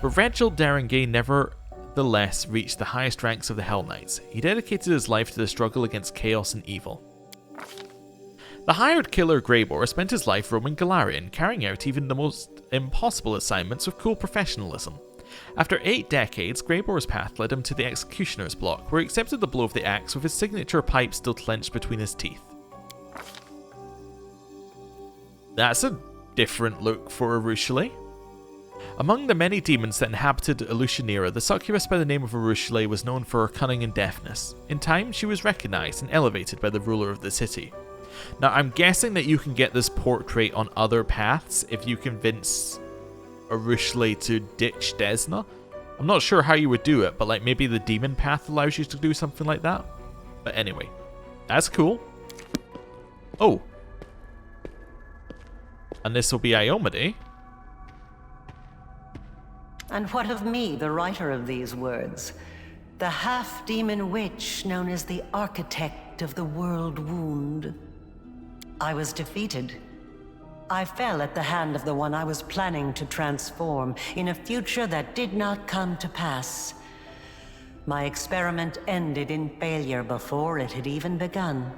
but Reginald Derengay nevertheless reached the highest ranks of the Hell Knights. He dedicated his life to the struggle against chaos and evil. The hired killer Greybor spent his life roaming Golarion, carrying out even the most impossible assignments with cool professionalism. After 8 decades, Greybor's path led him to the Executioner's Block, where he accepted the blow of the axe with his signature pipe still clenched between his teeth. That's a different look for Arushale. Among the many demons that inhabited Elushanira, the succubus by the name of Arushale was known for her cunning and deafness. In time, she was recognized and elevated by the ruler of the city. Now, I'm guessing that you can get this portrait on other paths if you convince Arushale to ditch Desna. I'm not sure how you would do it, but like maybe the demon path allows you to do something like that. But anyway, that's cool. Oh. And this will be Iomade. And what of me, the writer of these words? The half-demon witch known as the architect of the Worldwound. I was defeated. I fell at the hand of the one I was planning to transform in a future that did not come to pass. My experiment ended in failure before it had even begun,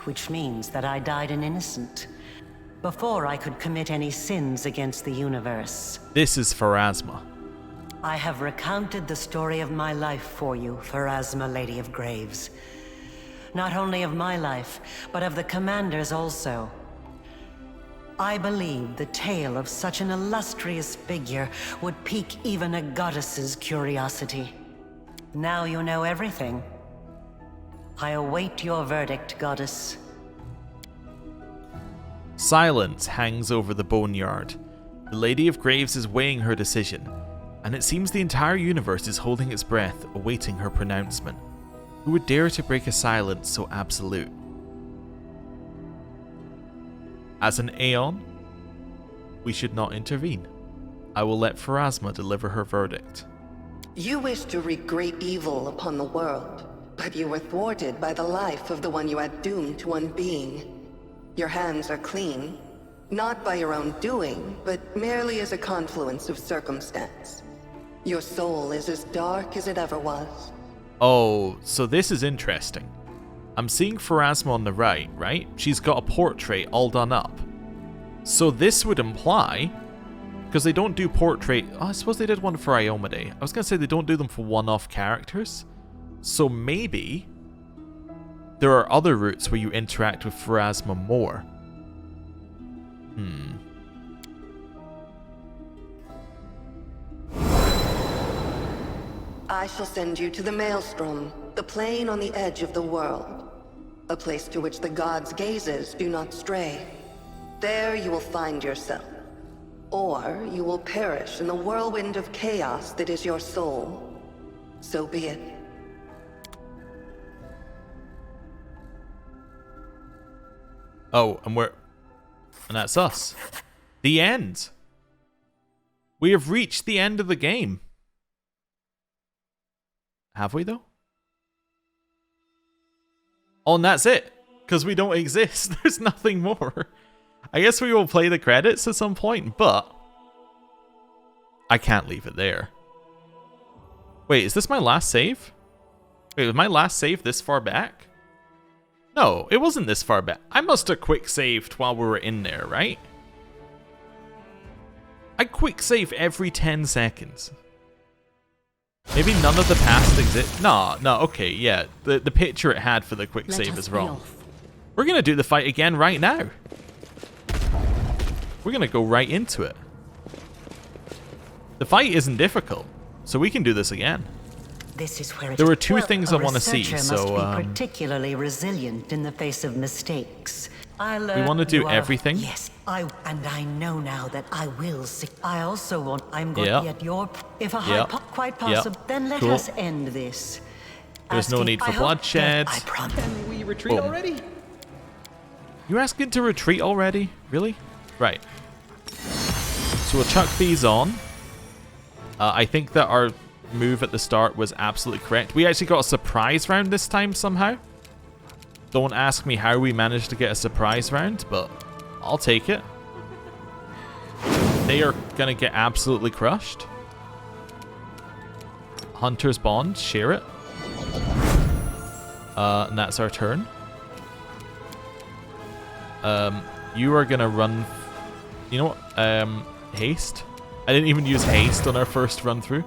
which means that I died an innocent, before I could commit any sins against the universe. This is Pharasma. I have recounted the story of my life for you, Pharasma, Lady of Graves. Not only of my life, but of the Commander's also. I believe the tale of such an illustrious figure would pique even a goddess's curiosity. Now you know everything. I await your verdict, Goddess. Silence hangs over the boneyard. The Lady of Graves is weighing her decision, and it seems the entire universe is holding its breath, awaiting her pronouncement. Who would dare to break a silence so absolute? As an Aeon, we should not intervene. I will let Pharasma deliver her verdict. You wish to wreak great evil upon the world, but you were thwarted by the life of the one you had doomed to unbeing. Your hands are clean, not by your own doing, but merely as a confluence of circumstance. Your soul is as dark as it ever was. Oh, so this is interesting. I'm seeing Pharasma on the right? She's got a portrait all done up. So this would imply, because they don't do portrait... Oh, I suppose they did one for Iomade. I was going to say they don't do them for one-off characters. So maybe there are other routes where you interact with Pharasma more. I shall send you to the Maelstrom, the plane on the edge of the world. A place to which the gods' gazes do not stray. There you will find yourself. Or you will perish in the whirlwind of chaos that is your soul. So be it. Oh, and that's us. The end. We have reached the end of the game. Have we, though? Oh, and that's it. Because we don't exist. There's nothing more. I guess we will play the credits at some point, but I can't leave it there. Wait, is this my last save? Wait, was my last save this far back? No, it wasn't this far back. I must have quick saved while we were in there, right? I quick save every 10 seconds. Maybe none of the past exist. No, okay, yeah. The picture it had for the quick save is wrong. We're going to do the fight again right now. We're going to go right into it. The fight isn't difficult, so we can do this again. This is where there were 2 things I want to see, so must be particularly resilient in the face of mistakes. We want to do everything. Yes, and I know now that I will see. I also want. I'm going to get your. If quite possible, then let us end this. There's no need for bloodshed. I promise. Can we retreat already? You asking to retreat already? Really? Right. So we'll chuck these on. I think that our move at the start was absolutely correct. We actually got a surprise round this time somehow. Don't ask me how we managed to get a surprise round, but I'll take it. They are gonna get absolutely crushed. Hunter's Bond, share it. And that's our turn. You are gonna run. You know what? Haste. I didn't even use haste on our first run through.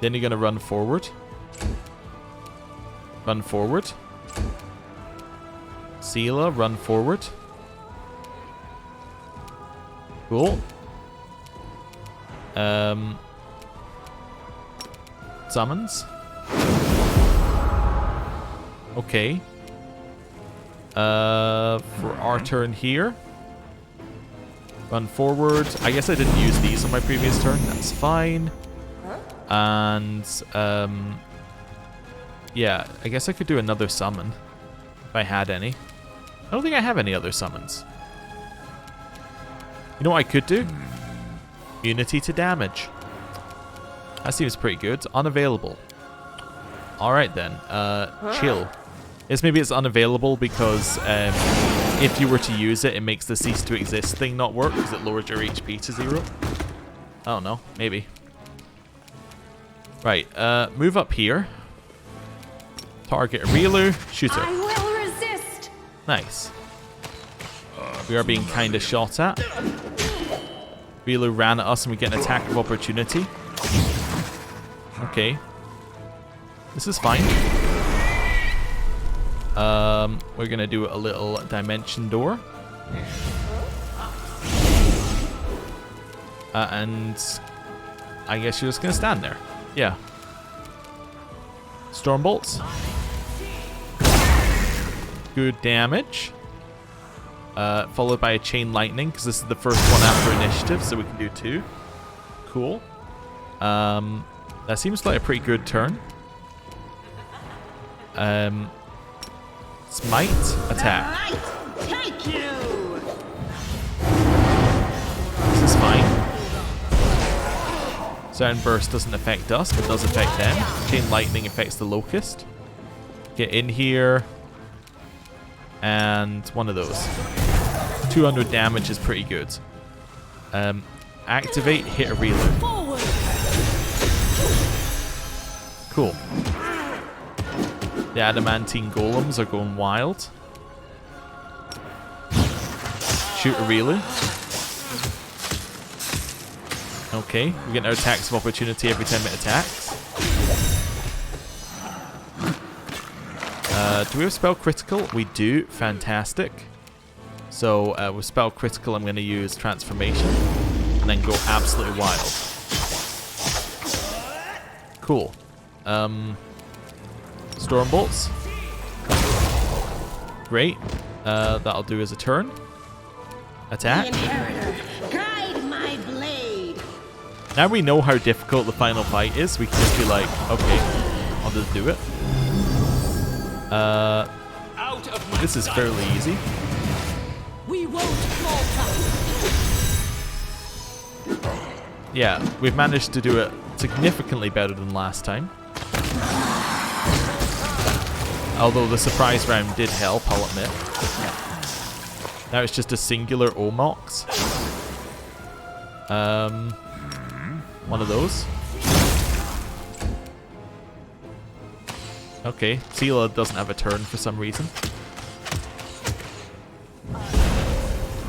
Then you're gonna run forward. Run forward. Sela, run forward. Cool. Summons. Okay. For our turn here. Run forward. I guess I didn't use these on my previous turn. That's fine. And, yeah, I guess I could do another summon. If I had any. I don't think I have any other summons. You know what I could do? Immunity to damage. That seems pretty good. Unavailable. Alright then. Chill. Yes, maybe it's unavailable because if you were to use it, it makes the cease to exist thing not work because it lowers your HP to 0. I don't know. Maybe. Right. Move up here. Target Areelu. Shoot her. I will resist. Nice. We are being kind of shot at. Areelu ran at us and we get an attack of opportunity. Okay. This is fine. We're gonna do a little dimension door. And I guess you're just gonna stand there. Yeah. Storm bolts. Good damage. Followed by a chain lightning, because this is the first one after initiative, so we can do 2. Cool. That seems like a pretty good turn. Smite, attack. Take you. This is fine. Sound burst doesn't affect us, but does affect them. Chain lightning affects the locust. Get in here. And one of those. 200 damage is pretty good. Activate, hit Areelu. Cool. The adamantine golems are going wild. Shoot Areelu. Okay, we get our attacks of opportunity every time it attacks. Do we have spell critical? We do. Fantastic. So with spell critical, I'm going to use transformation and then go absolutely wild. Cool. Storm bolts. Great. That'll do as a turn. Attack. Inheritor, guide my blade. Now we know how difficult the final fight is. We can just be like, okay, I'll just do it. This is fairly easy. We won't falter. Yeah, we've managed to do it significantly better than last time. Although the surprise round did help, I'll admit. Now it's just a singular Omox. One of those. Okay, Sela doesn't have a turn for some reason.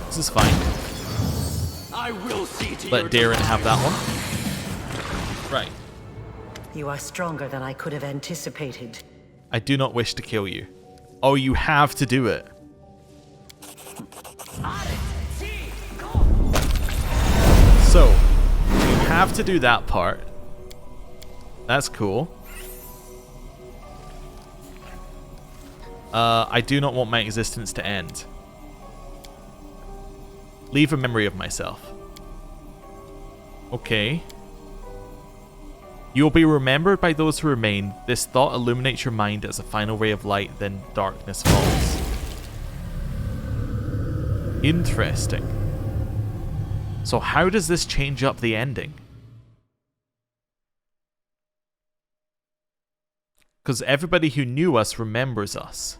This is fine. I will see to Let Darren have that one. Right. You are stronger than I could have anticipated. I do not wish to kill you. Oh, you have to do it. So, you have to do that part. That's cool. I do not want my existence to end. Leave a memory of myself. Okay. You will be remembered by those who remain. This thought illuminates your mind as a final ray of light, then darkness falls. Interesting. So how does this change up the ending? Because everybody who knew us remembers us.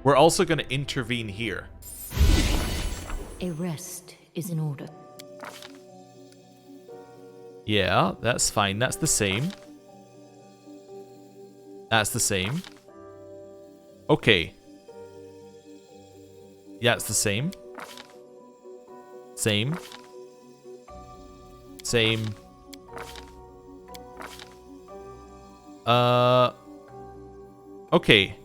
We're also going to intervene here. A rest is in order. Yeah, that's fine. That's the same. That's the same. Okay. Yeah, it's the same. Same. Same. Okay.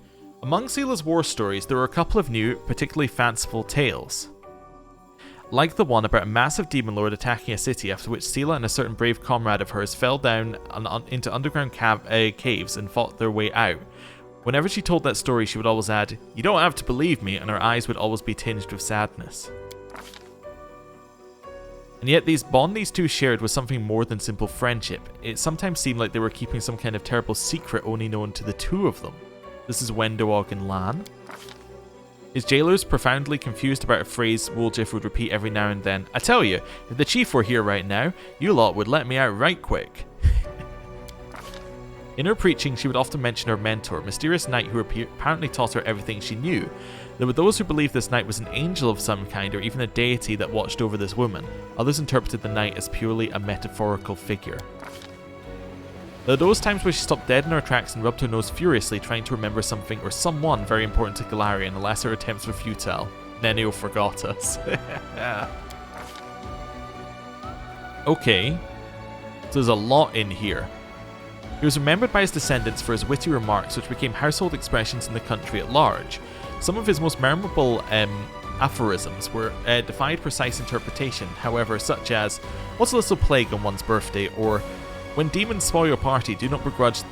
Among Seela's war stories, there were a couple of new, particularly fanciful tales. Like the one about a massive demon lord attacking a city, after which Seela and a certain brave comrade of hers fell down into underground caves and fought their way out. Whenever she told that story, she would always add, "You don't have to believe me," and her eyes would always be tinged with sadness. And yet these bond these two shared was something more than simple friendship. It sometimes seemed like they were keeping some kind of terrible secret only known to the two of them. This is Wendoog and Lan. His jailers, profoundly confused about a phrase Woljif would repeat every now and then. "I tell you, if the chief were here right now, you lot would let me out right quick." In her preaching, she would often mention her mentor, a mysterious knight who apparently taught her everything she knew. There were those who believed this knight was an angel of some kind, or even a deity that watched over this woman. Others interpreted the knight as purely a metaphorical figure. There are those times where she stopped dead in her tracks and rubbed her nose furiously, trying to remember something or someone very important to Golarion, alas her attempts were futile. Nenio forgot us. Okay. So there's a lot in here. He was remembered by his descendants for his witty remarks, which became household expressions in the country at large. Some of his most memorable aphorisms were defied precise interpretation, however, such as, "What's a little plague on one's birthday?" or "When demons spoil your party, do not begrudge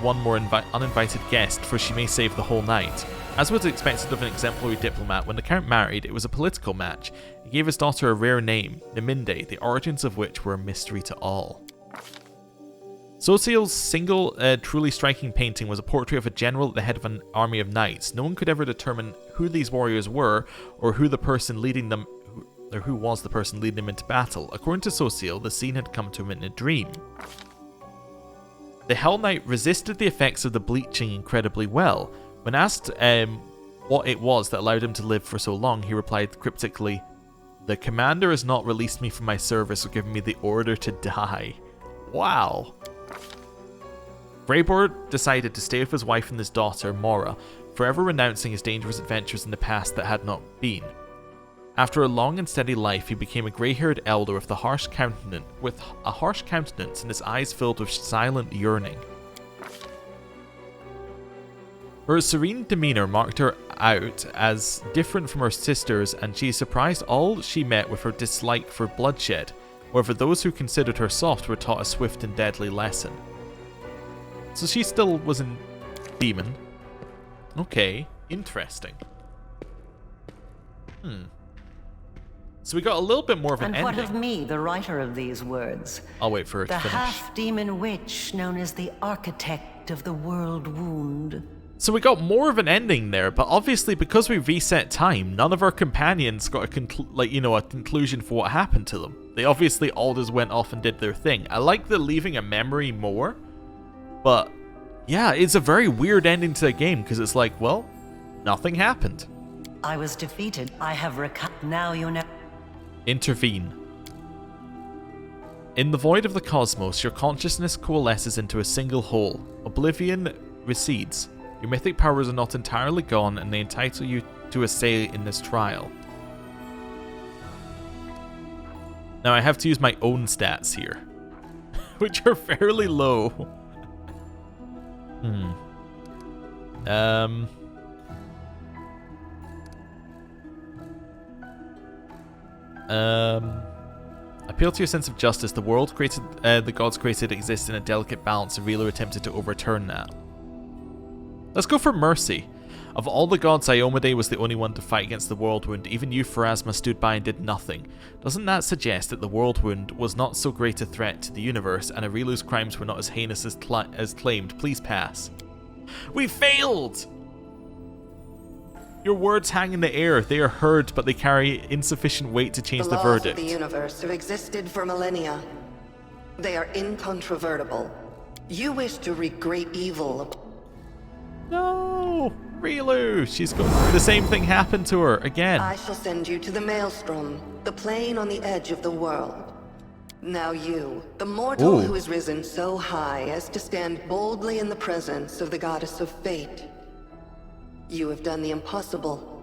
one more uninvited guest, for she may save the whole night." As was expected of an exemplary diplomat, when the Count married, it was a political match. He gave his daughter a rare name, Niminde, the origins of which were a mystery to all. Social's single, truly striking painting was a portrait of a general at the head of an army of knights. No one could ever determine who these warriors were, or who was the person leading them into battle. According to Social, the scene had come to him in a dream. The Hell Knight resisted the effects of the bleaching incredibly well. When asked what it was that allowed him to live for so long, he replied cryptically, "The commander has not released me from my service or given me the order to die." Wow. Freybor decided to stay with his wife and his daughter, Mora, forever renouncing his dangerous adventures in the past that had not been. After a long and steady life, he became a grey-haired elder with a harsh countenance and his eyes filled with silent yearning. Her serene demeanour marked her out as different from her sisters, and she surprised all she met with her dislike for bloodshed. However, those who considered her soft were taught a swift and deadly lesson. So she still was a demon. Okay, interesting. So we got a little bit more of an ending. And ending. what of me, the writer of these words? I'll wait for her to The finish. half-demon witch known as the architect of the Worldwound. So we got more of an ending there, but obviously because we reset time, none of our companions got a conclusion for what happened to them. They obviously all just went off and did their thing. I like the leaving a memory more, but yeah, it's a very weird ending to the game because it's like, well, nothing happened. I was defeated. I have now you know. Intervene. In the void of the cosmos, your consciousness coalesces into a single whole. Oblivion recedes. Your mythic powers are not entirely gone, and they entitle you to a say in this trial. Now I have to use my own stats here, which are fairly low. Appeal to your sense of justice. The world created, the gods created exists in a delicate balance. Areelu attempted to overturn that. Let's go for mercy. Of all the gods, Iomedae was the only one to fight against the Worldwound. Even you, Pharasma, stood by and did nothing. Doesn't that suggest that the Worldwound was not so great a threat to the universe, and Areelu's crimes were not as heinous as claimed? Please pass. We failed! Your words hang in the air. They are heard, but they carry insufficient weight to change the laws verdict. of the universe have existed for millennia. They are incontrovertible. You wish to wreak great evil. No! Areelu! She's going through the same thing happened to her again. I shall send you to the Maelstrom, the plane on the edge of the world. Now you, the mortal who has risen so high as to stand boldly in the presence of the goddess of fate. You have done the impossible,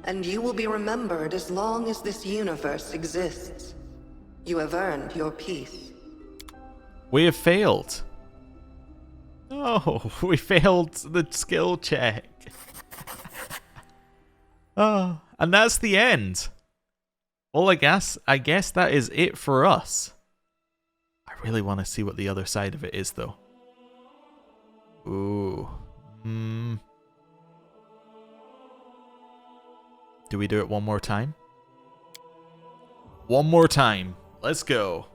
and you will be remembered as long as this universe exists. You have earned your peace. We have failed. Oh, we failed the skill check. Oh, and that's the end. Well, I guess that is it for us. I really want to see what the other side of it is, though. Ooh. Do we do it one more time? One more time. Let's go.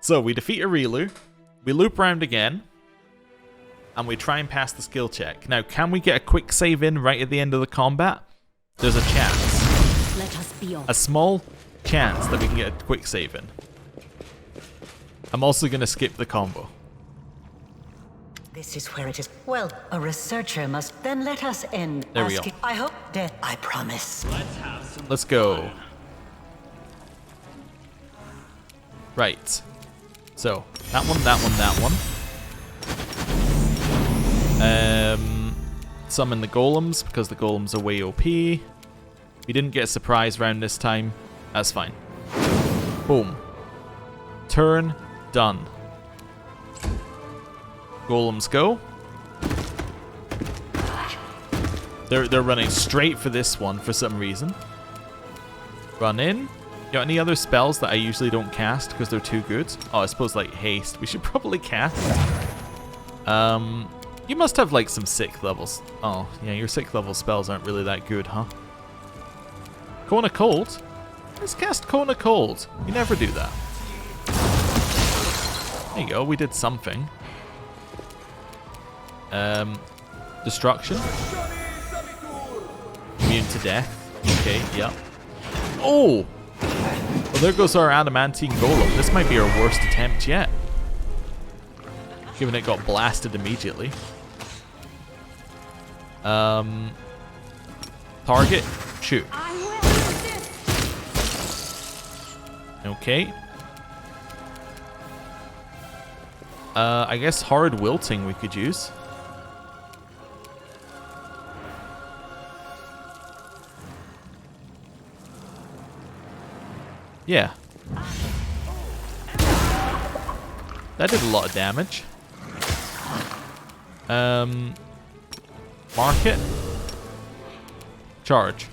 So, we defeat Areelu. We loop around again. And we try and pass the skill check. Now, can we get a quick save in right at the end of the combat? There's a chance. Let us be on. A small chance that we can get a quick save in. I'm also going to skip the combo. This is where it is. Well, a researcher must then let us end. There we go. I hope death. I promise. Let's go. Right. So, that one, that one, that one. Summon the golems, because the golems are way OP. We didn't get a surprise round this time. That's fine. Boom. Turn. Done. Golems go. They're running straight for this one for some reason. Run in. Got any other spells that I usually don't cast because they're too good? Oh, I suppose like haste. We should probably cast. You must have like some sick levels. Oh, yeah, your sick level spells aren't really that good, huh? Cone of Cold? Let's cast Cone of Cold. You never do that. There you go, we did something. Destruction. Immune to death. Okay, yep. Oh! Well, there goes our adamantine golem. This might be our worst attempt yet. Given it got blasted immediately. Target. Shoot. Okay. I guess hard wilting we could use. Yeah. That did a lot of damage. Mark it. Charge.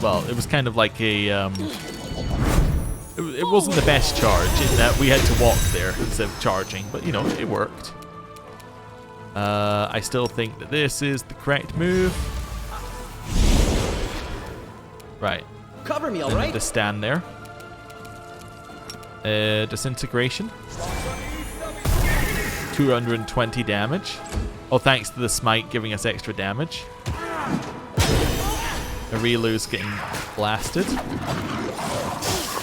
Well, it was kind of like a it wasn't the best charge in that we had to walk there instead of charging, but you know, it worked. I still think that this is the correct move. Right. Cover me, all right? Just stand there. Disintegration. 220 damage. Oh, thanks to the smite giving us extra damage. Areelu's getting blasted.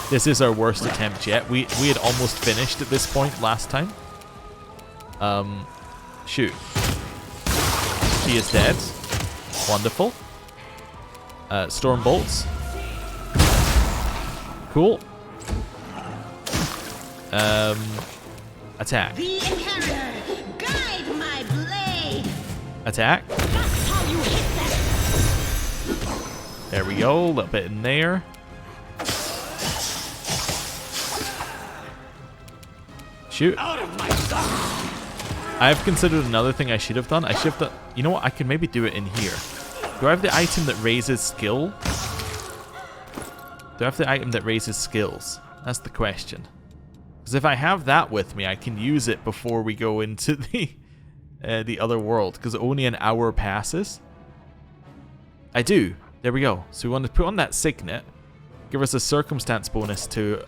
This is our worst attempt yet. We had almost finished at this point last time. Shoot. She is dead. Wonderful. Storm bolts. Cool. Attack. The inheritor, guide my blade. Attack. That's how you hit that. There we go. A little bit in there. Shoot. I've considered another thing I should have done. I should have done... You know what? I can maybe do it in here. Do I have the item that raises skill? Do I have the item that raises skills? That's the question. Because if I have that with me, I can use it before we go into the the other world because only an hour passes? I do. There we go. So we want to put on that signet, give us a circumstance bonus to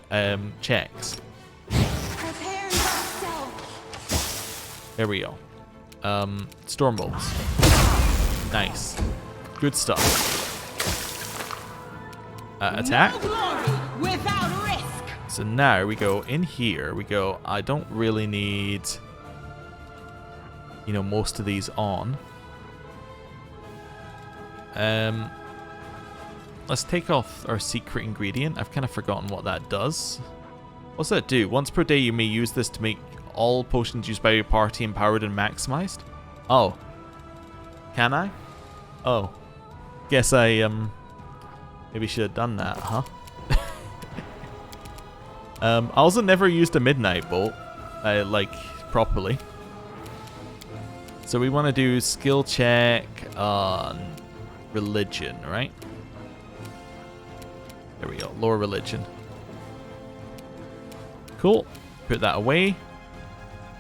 checks. Prepare yourself. There we go. Storm bolts. Nice. Good stuff. Attack. No glory without risk. So now we go in here. We go, I don't really need, you know, most of these on. Let's take off our secret ingredient. I've kind of forgotten what that does. What's that do? Once per day you may use this to make all potions used by your party empowered and maximized. Oh. Can I? Oh. Guess I maybe should have done that, huh? I also never used a midnight bolt, like, properly. So we want to do skill check on religion, right? There we go, lower religion. Cool. Put that away.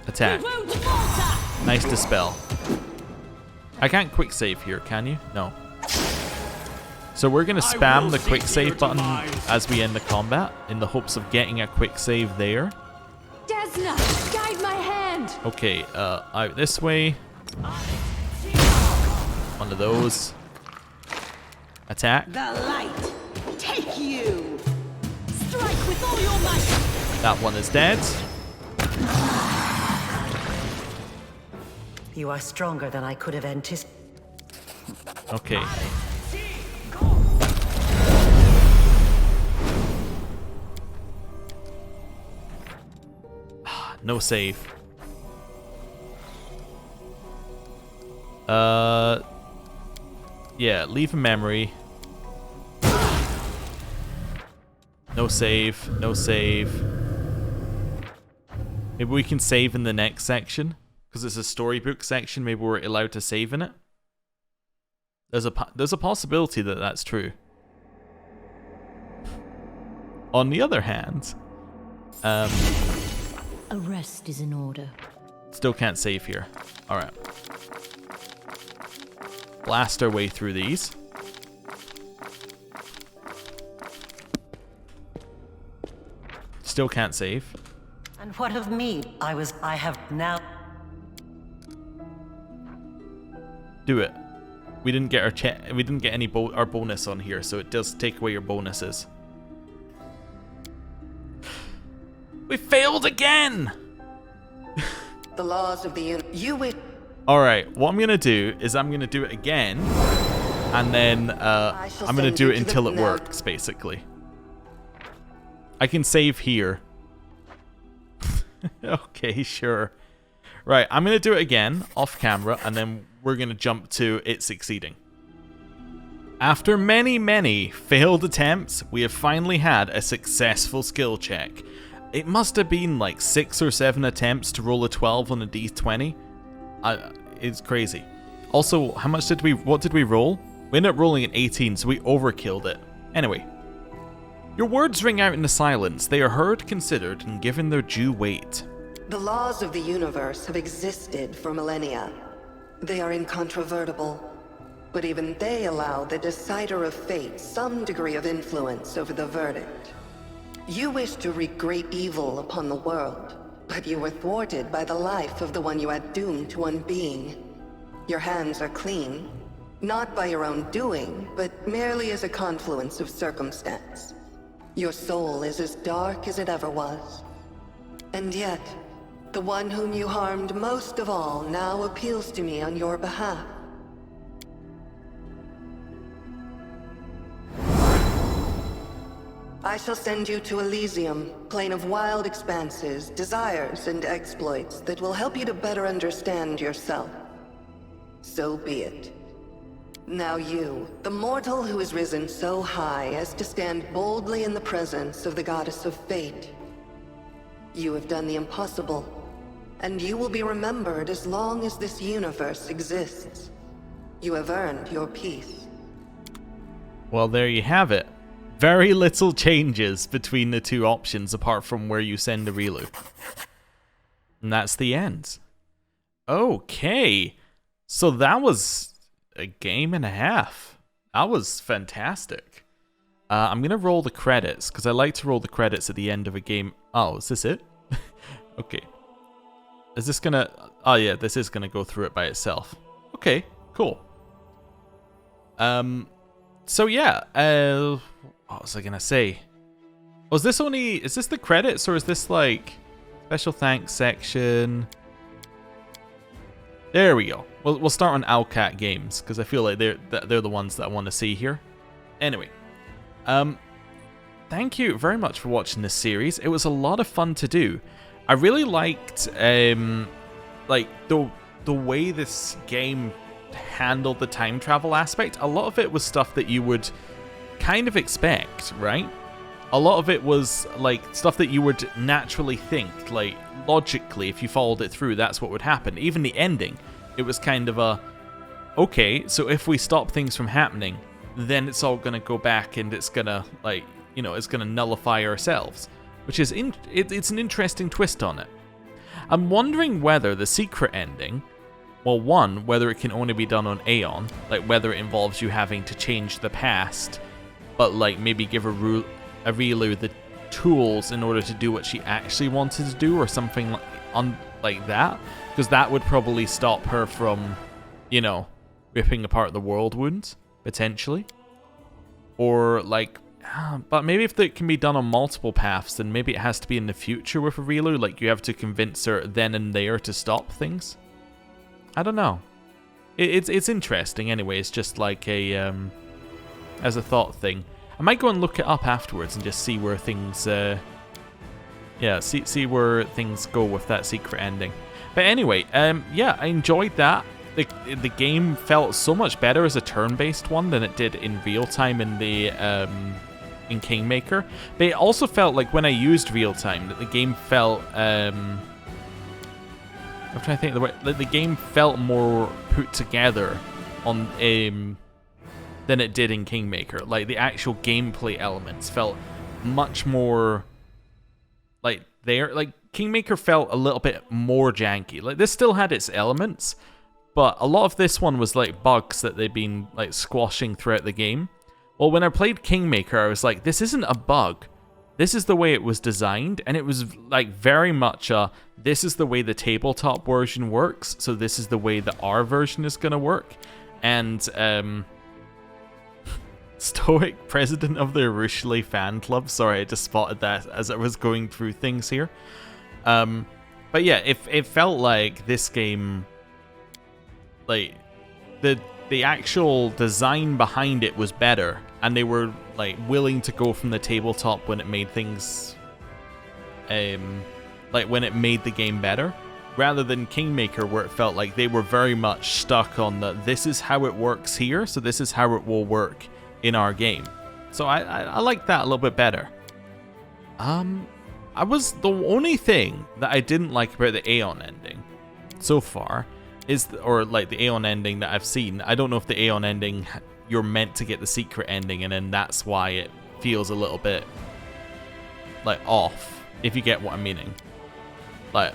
Attack. Nice dispel. I can't quick save here, can you? No. So we're going to spam the quick save button as we end the combat in the hopes of getting a quick save there. Desna, guide my hand. Okay, out this way. One of those. Attack. The light, take you. Strike with all your might. That one is dead. You are stronger than I could have anticipated. Okay. No save. Yeah, leave a memory. No save, no save. Maybe we can save in the next section, because it's a storybook section. Maybe we're allowed to save in it. There's a possibility that that's true. On the other hand, A rest is in order. still can't save here. All right. Blast our way through these. Still can't save. And what of me? I have now. Do it. We didn't get our we didn't get any our bonus on here, so it does take away your bonuses. We failed again. The laws of the you wish. All right, what I'm gonna do is I'm gonna do it again, and then I'm gonna do it until it works, basically. I can save here. Okay, sure. Right, I'm gonna do it again off camera, and then we're gonna jump to it succeeding. After many failed attempts, we have finally had a successful skill check. It must have been like 6 or 7 attempts to roll a 12 on a d20. It's crazy. Also, what did we roll? We ended up rolling an 18, so we overkilled it. Anyway. Your words ring out in the silence. They are heard, considered, and given their due weight. The laws of the universe have existed for millennia. They are incontrovertible. But even they allow the decider of fate some degree of influence over the verdict. You wish to wreak great evil upon the world, but you were thwarted by the life of the one you had doomed to unbeing. Your hands are clean, not by your own doing, but merely as a confluence of circumstance. Your soul is as dark as it ever was. And yet, the one whom you harmed most of all now appeals to me on your behalf. I shall send you to Elysium, plane of wild expanses, desires, and exploits that will help you to better understand yourself. So be it. Now you, the mortal who has risen so high as to stand boldly in the presence of the goddess of fate. You have done the impossible, and you will be remembered as long as this universe exists. You have earned your peace. Well, there you have it. Very little changes between the two options apart from where you send Areelu. And that's the end. Okay. So that was a game and a half. That was fantastic. I'm going to roll the credits, because I like to roll the credits at the end of a game. Oh, is this it? Okay. Is this going to... Oh, yeah, this is going to go through it by itself. Okay, cool. So, yeah. What was I going to say? Was this only... Is this the credits, or is this, like... Special thanks section? There we go. We'll start on Alcat Games, because I feel like they're the ones that I want to see here. Anyway. Thank you very much for watching this series. It was a lot of fun to do. I really liked like the way this game handled the time travel aspect. A lot of it was stuff that you would kind of expect, right? A lot of it was like stuff that you would naturally think, like logically, if you followed it through, that's what would happen. Even the ending, it was kind of a, okay, so if we stop things from happening, then it's all going to go back and it's going to, like, you know, it's going to nullify ourselves, which is, it's an interesting twist on it. I'm wondering whether the secret ending, well, one, whether it can only be done on Aeon, like whether it involves you having to change the past, but like maybe give Areelu the tools in order to do what she actually wanted to do, or something like that, because that would probably stop her from, you know, ripping apart the Worldwound, potentially. Or like, but maybe if it can be done on multiple paths, then maybe it has to be in the future with Areelu, like you have to convince her then and there to stop things. I don't know. It's interesting anyway. It's just like a as a thought thing. I might go and look it up afterwards and just see where things see where things go with that secret ending. But anyway, yeah, I enjoyed that. The game felt so much better as a turn-based one than it did in real time in the in Kingmaker. But it also felt like when I used real time that the game felt I'm trying to think of the way, like the game felt more put together on than it did in Kingmaker. Like the actual gameplay elements felt much more like there. Like Kingmaker felt a little bit more janky. Like this still had its elements, but a lot of this one was like bugs that they've been like squashing throughout the game. Well, when I played Kingmaker, I was like, this isn't a bug. This is the way it was designed, and it was like very much a, this is the way the tabletop version works, so this is the way that our version is going to work. And Stoic president of the Arushli fan club. Sorry, I just spotted that as I was going through things here. But yeah, it felt like this game, like the actual design behind it was better, and they were like willing to go from the tabletop when it made things, like when it made the game better, rather than Kingmaker, where it felt like they were very much stuck on the, this is how it works here, so this is how it will work in our game. So I like that a little bit better. I was, the only thing that I didn't like about the Aeon ending so far is, or like the Aeon ending that I've seen, I don't know if the Aeon ending, you're meant to get the secret ending, and then that's why it feels a little bit like off, if you get what I'm meaning. Like,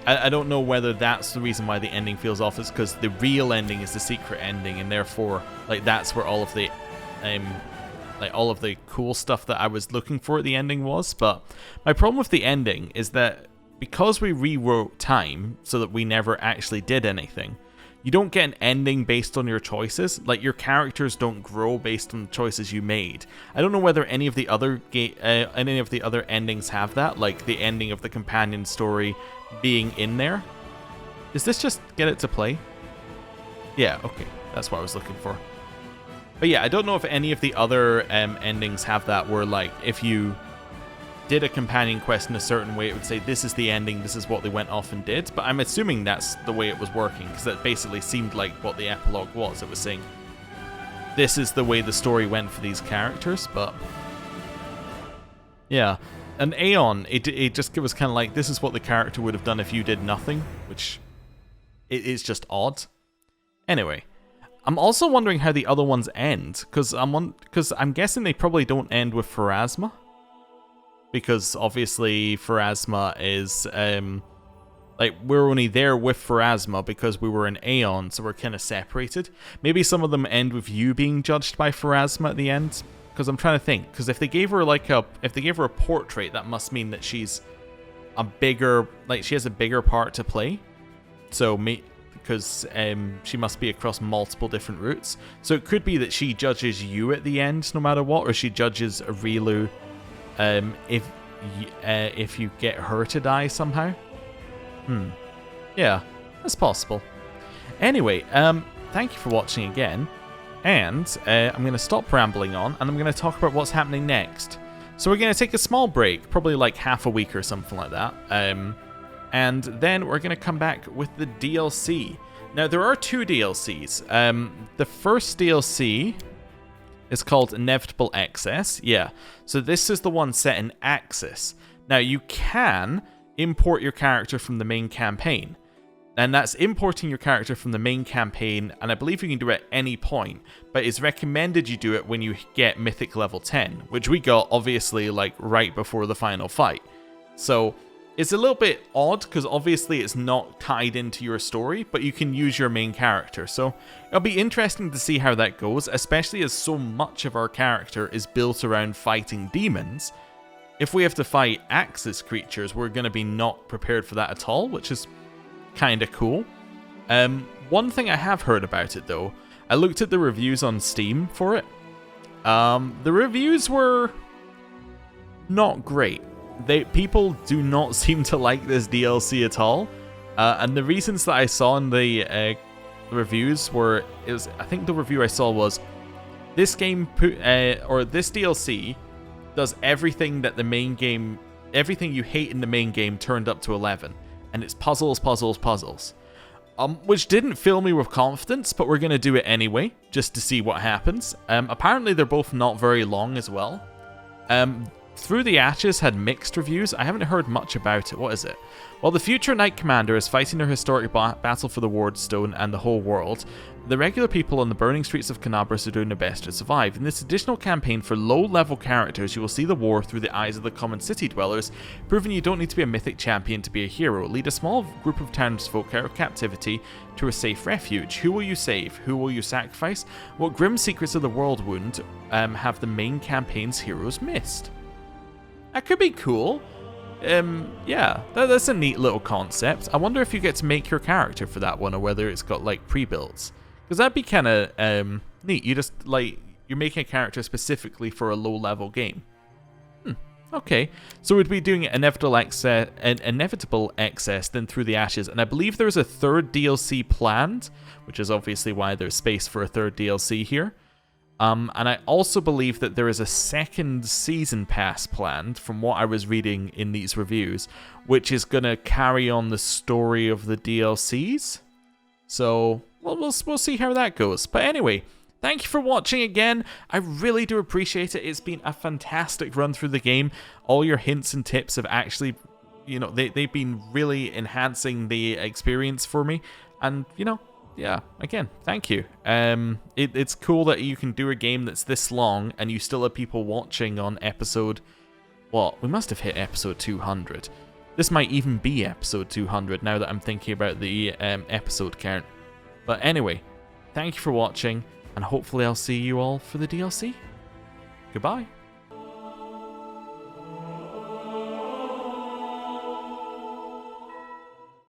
I don't know whether that's the reason why the ending feels off, is because the real ending is the secret ending, and therefore like that's where all of the all of the cool stuff that I was looking for at the ending was. But my problem with the ending is that because we rewrote time so that we never actually did anything, you don't get an ending based on your choices. Like, your characters don't grow based on the choices you made. I don't know whether any of the other endings have that, like the ending of the companion story being in there. Is this just get it to play? Yeah, okay, that's what I was looking for. But yeah, I don't know if any of the other endings have that, where like if you did a companion quest in a certain way, it would say this is the ending, this is what they went off and did. But I'm assuming that's the way it was working, because that basically seemed like what the epilogue was. It was saying this is the way the story went for these characters. But yeah, and Aeon, it just was kind of like, this is what the character would have done if you did nothing, which is just odd. Anyway, I'm also wondering how the other ones end, because I'm guessing they probably don't end with Pharasma. Because obviously Pharasma is Like, we're only there with Pharasma because we were in Aeon, so we're kind of separated. Maybe some of them end with you being judged by Pharasma at the end. Because I'm trying to think. Because if they gave her a portrait, that must mean that she's a bigger, like, she has a bigger part to play. So, because she must be across multiple different routes. So it could be that she judges you at the end, no matter what, or she judges Areelu if you get her to die somehow. Yeah, that's possible. Anyway, thank you for watching again, and I'm going to stop rambling on, and I'm going to talk about what's happening next. So we're going to take a small break, probably like half a week or something like that, and then we're going to come back with the DLC. Now, there are 2 DLCs. The first DLC is called Inevitable Excess. Yeah, so this is the one set in Axis. Now, you can import your character from the main campaign. And that's importing your character from the main campaign, and I believe you can do it at any point, but it's recommended you do it when you get Mythic level 10, which we got, obviously, like, right before the final fight. So, it's a little bit odd, because obviously it's not tied into your story, but you can use your main character. So, it'll be interesting to see how that goes, especially as so much of our character is built around fighting demons. If we have to fight Axis creatures, we're going to be not prepared for that at all, which is kind of cool. One thing I have heard about it, though, I looked at the reviews on Steam for it. The reviews were not great. People do not seem to like this DLC at all. And the reasons that I saw in the reviews were, I think the review I saw was, this game, or this DLC does everything that the main game, everything you hate in the main game turned up to 11. And it's puzzles, puzzles, puzzles. Which didn't fill me with confidence, but we're going to do it anyway, just to see what happens. Apparently they're both not very long as well. Through the Ashes had mixed reviews. I haven't heard much about it. What is it? While the future Knight Commander is fighting their historic battle for the Ward Stone and the whole world, the regular people on the burning streets of Canabras are doing their best to survive. In this additional campaign for low-level characters, you will see the war through the eyes of the common city dwellers, proving you don't need to be a mythic champion to be a hero. Lead a small group of townsfolk out of captivity to a safe refuge. Who will you save? Who will you sacrifice? What grim secrets of the Worldwound have the main campaign's heroes missed? That could be cool. Yeah, that's a neat little concept. I wonder if you get to make your character for that one, or whether it's got, like, pre-builds. Because that'd be kind of neat. You just, like, you're making a character specifically for a low-level game. Okay. So we'd be doing Inevitable Excess, then Through the Ashes. And I believe there's a third DLC planned, which is obviously why there's space for a third DLC here. And I also believe that there is a second season pass planned, from what I was reading in these reviews, which is going to carry on the story of the DLCs. So, well, we'll see how that goes. But anyway, thank you for watching again. I really do appreciate it. It's been a fantastic run through the game. All your hints and tips have actually, you know, they've been really enhancing the experience for me. And, you know, yeah, again, thank you. It's cool that you can do a game that's this long and you still have people watching on episode... Well, we must have hit episode 200. This might even be episode 200 now that I'm thinking about the episode count. But anyway, thank you for watching, and hopefully I'll see you all for the DLC. Goodbye.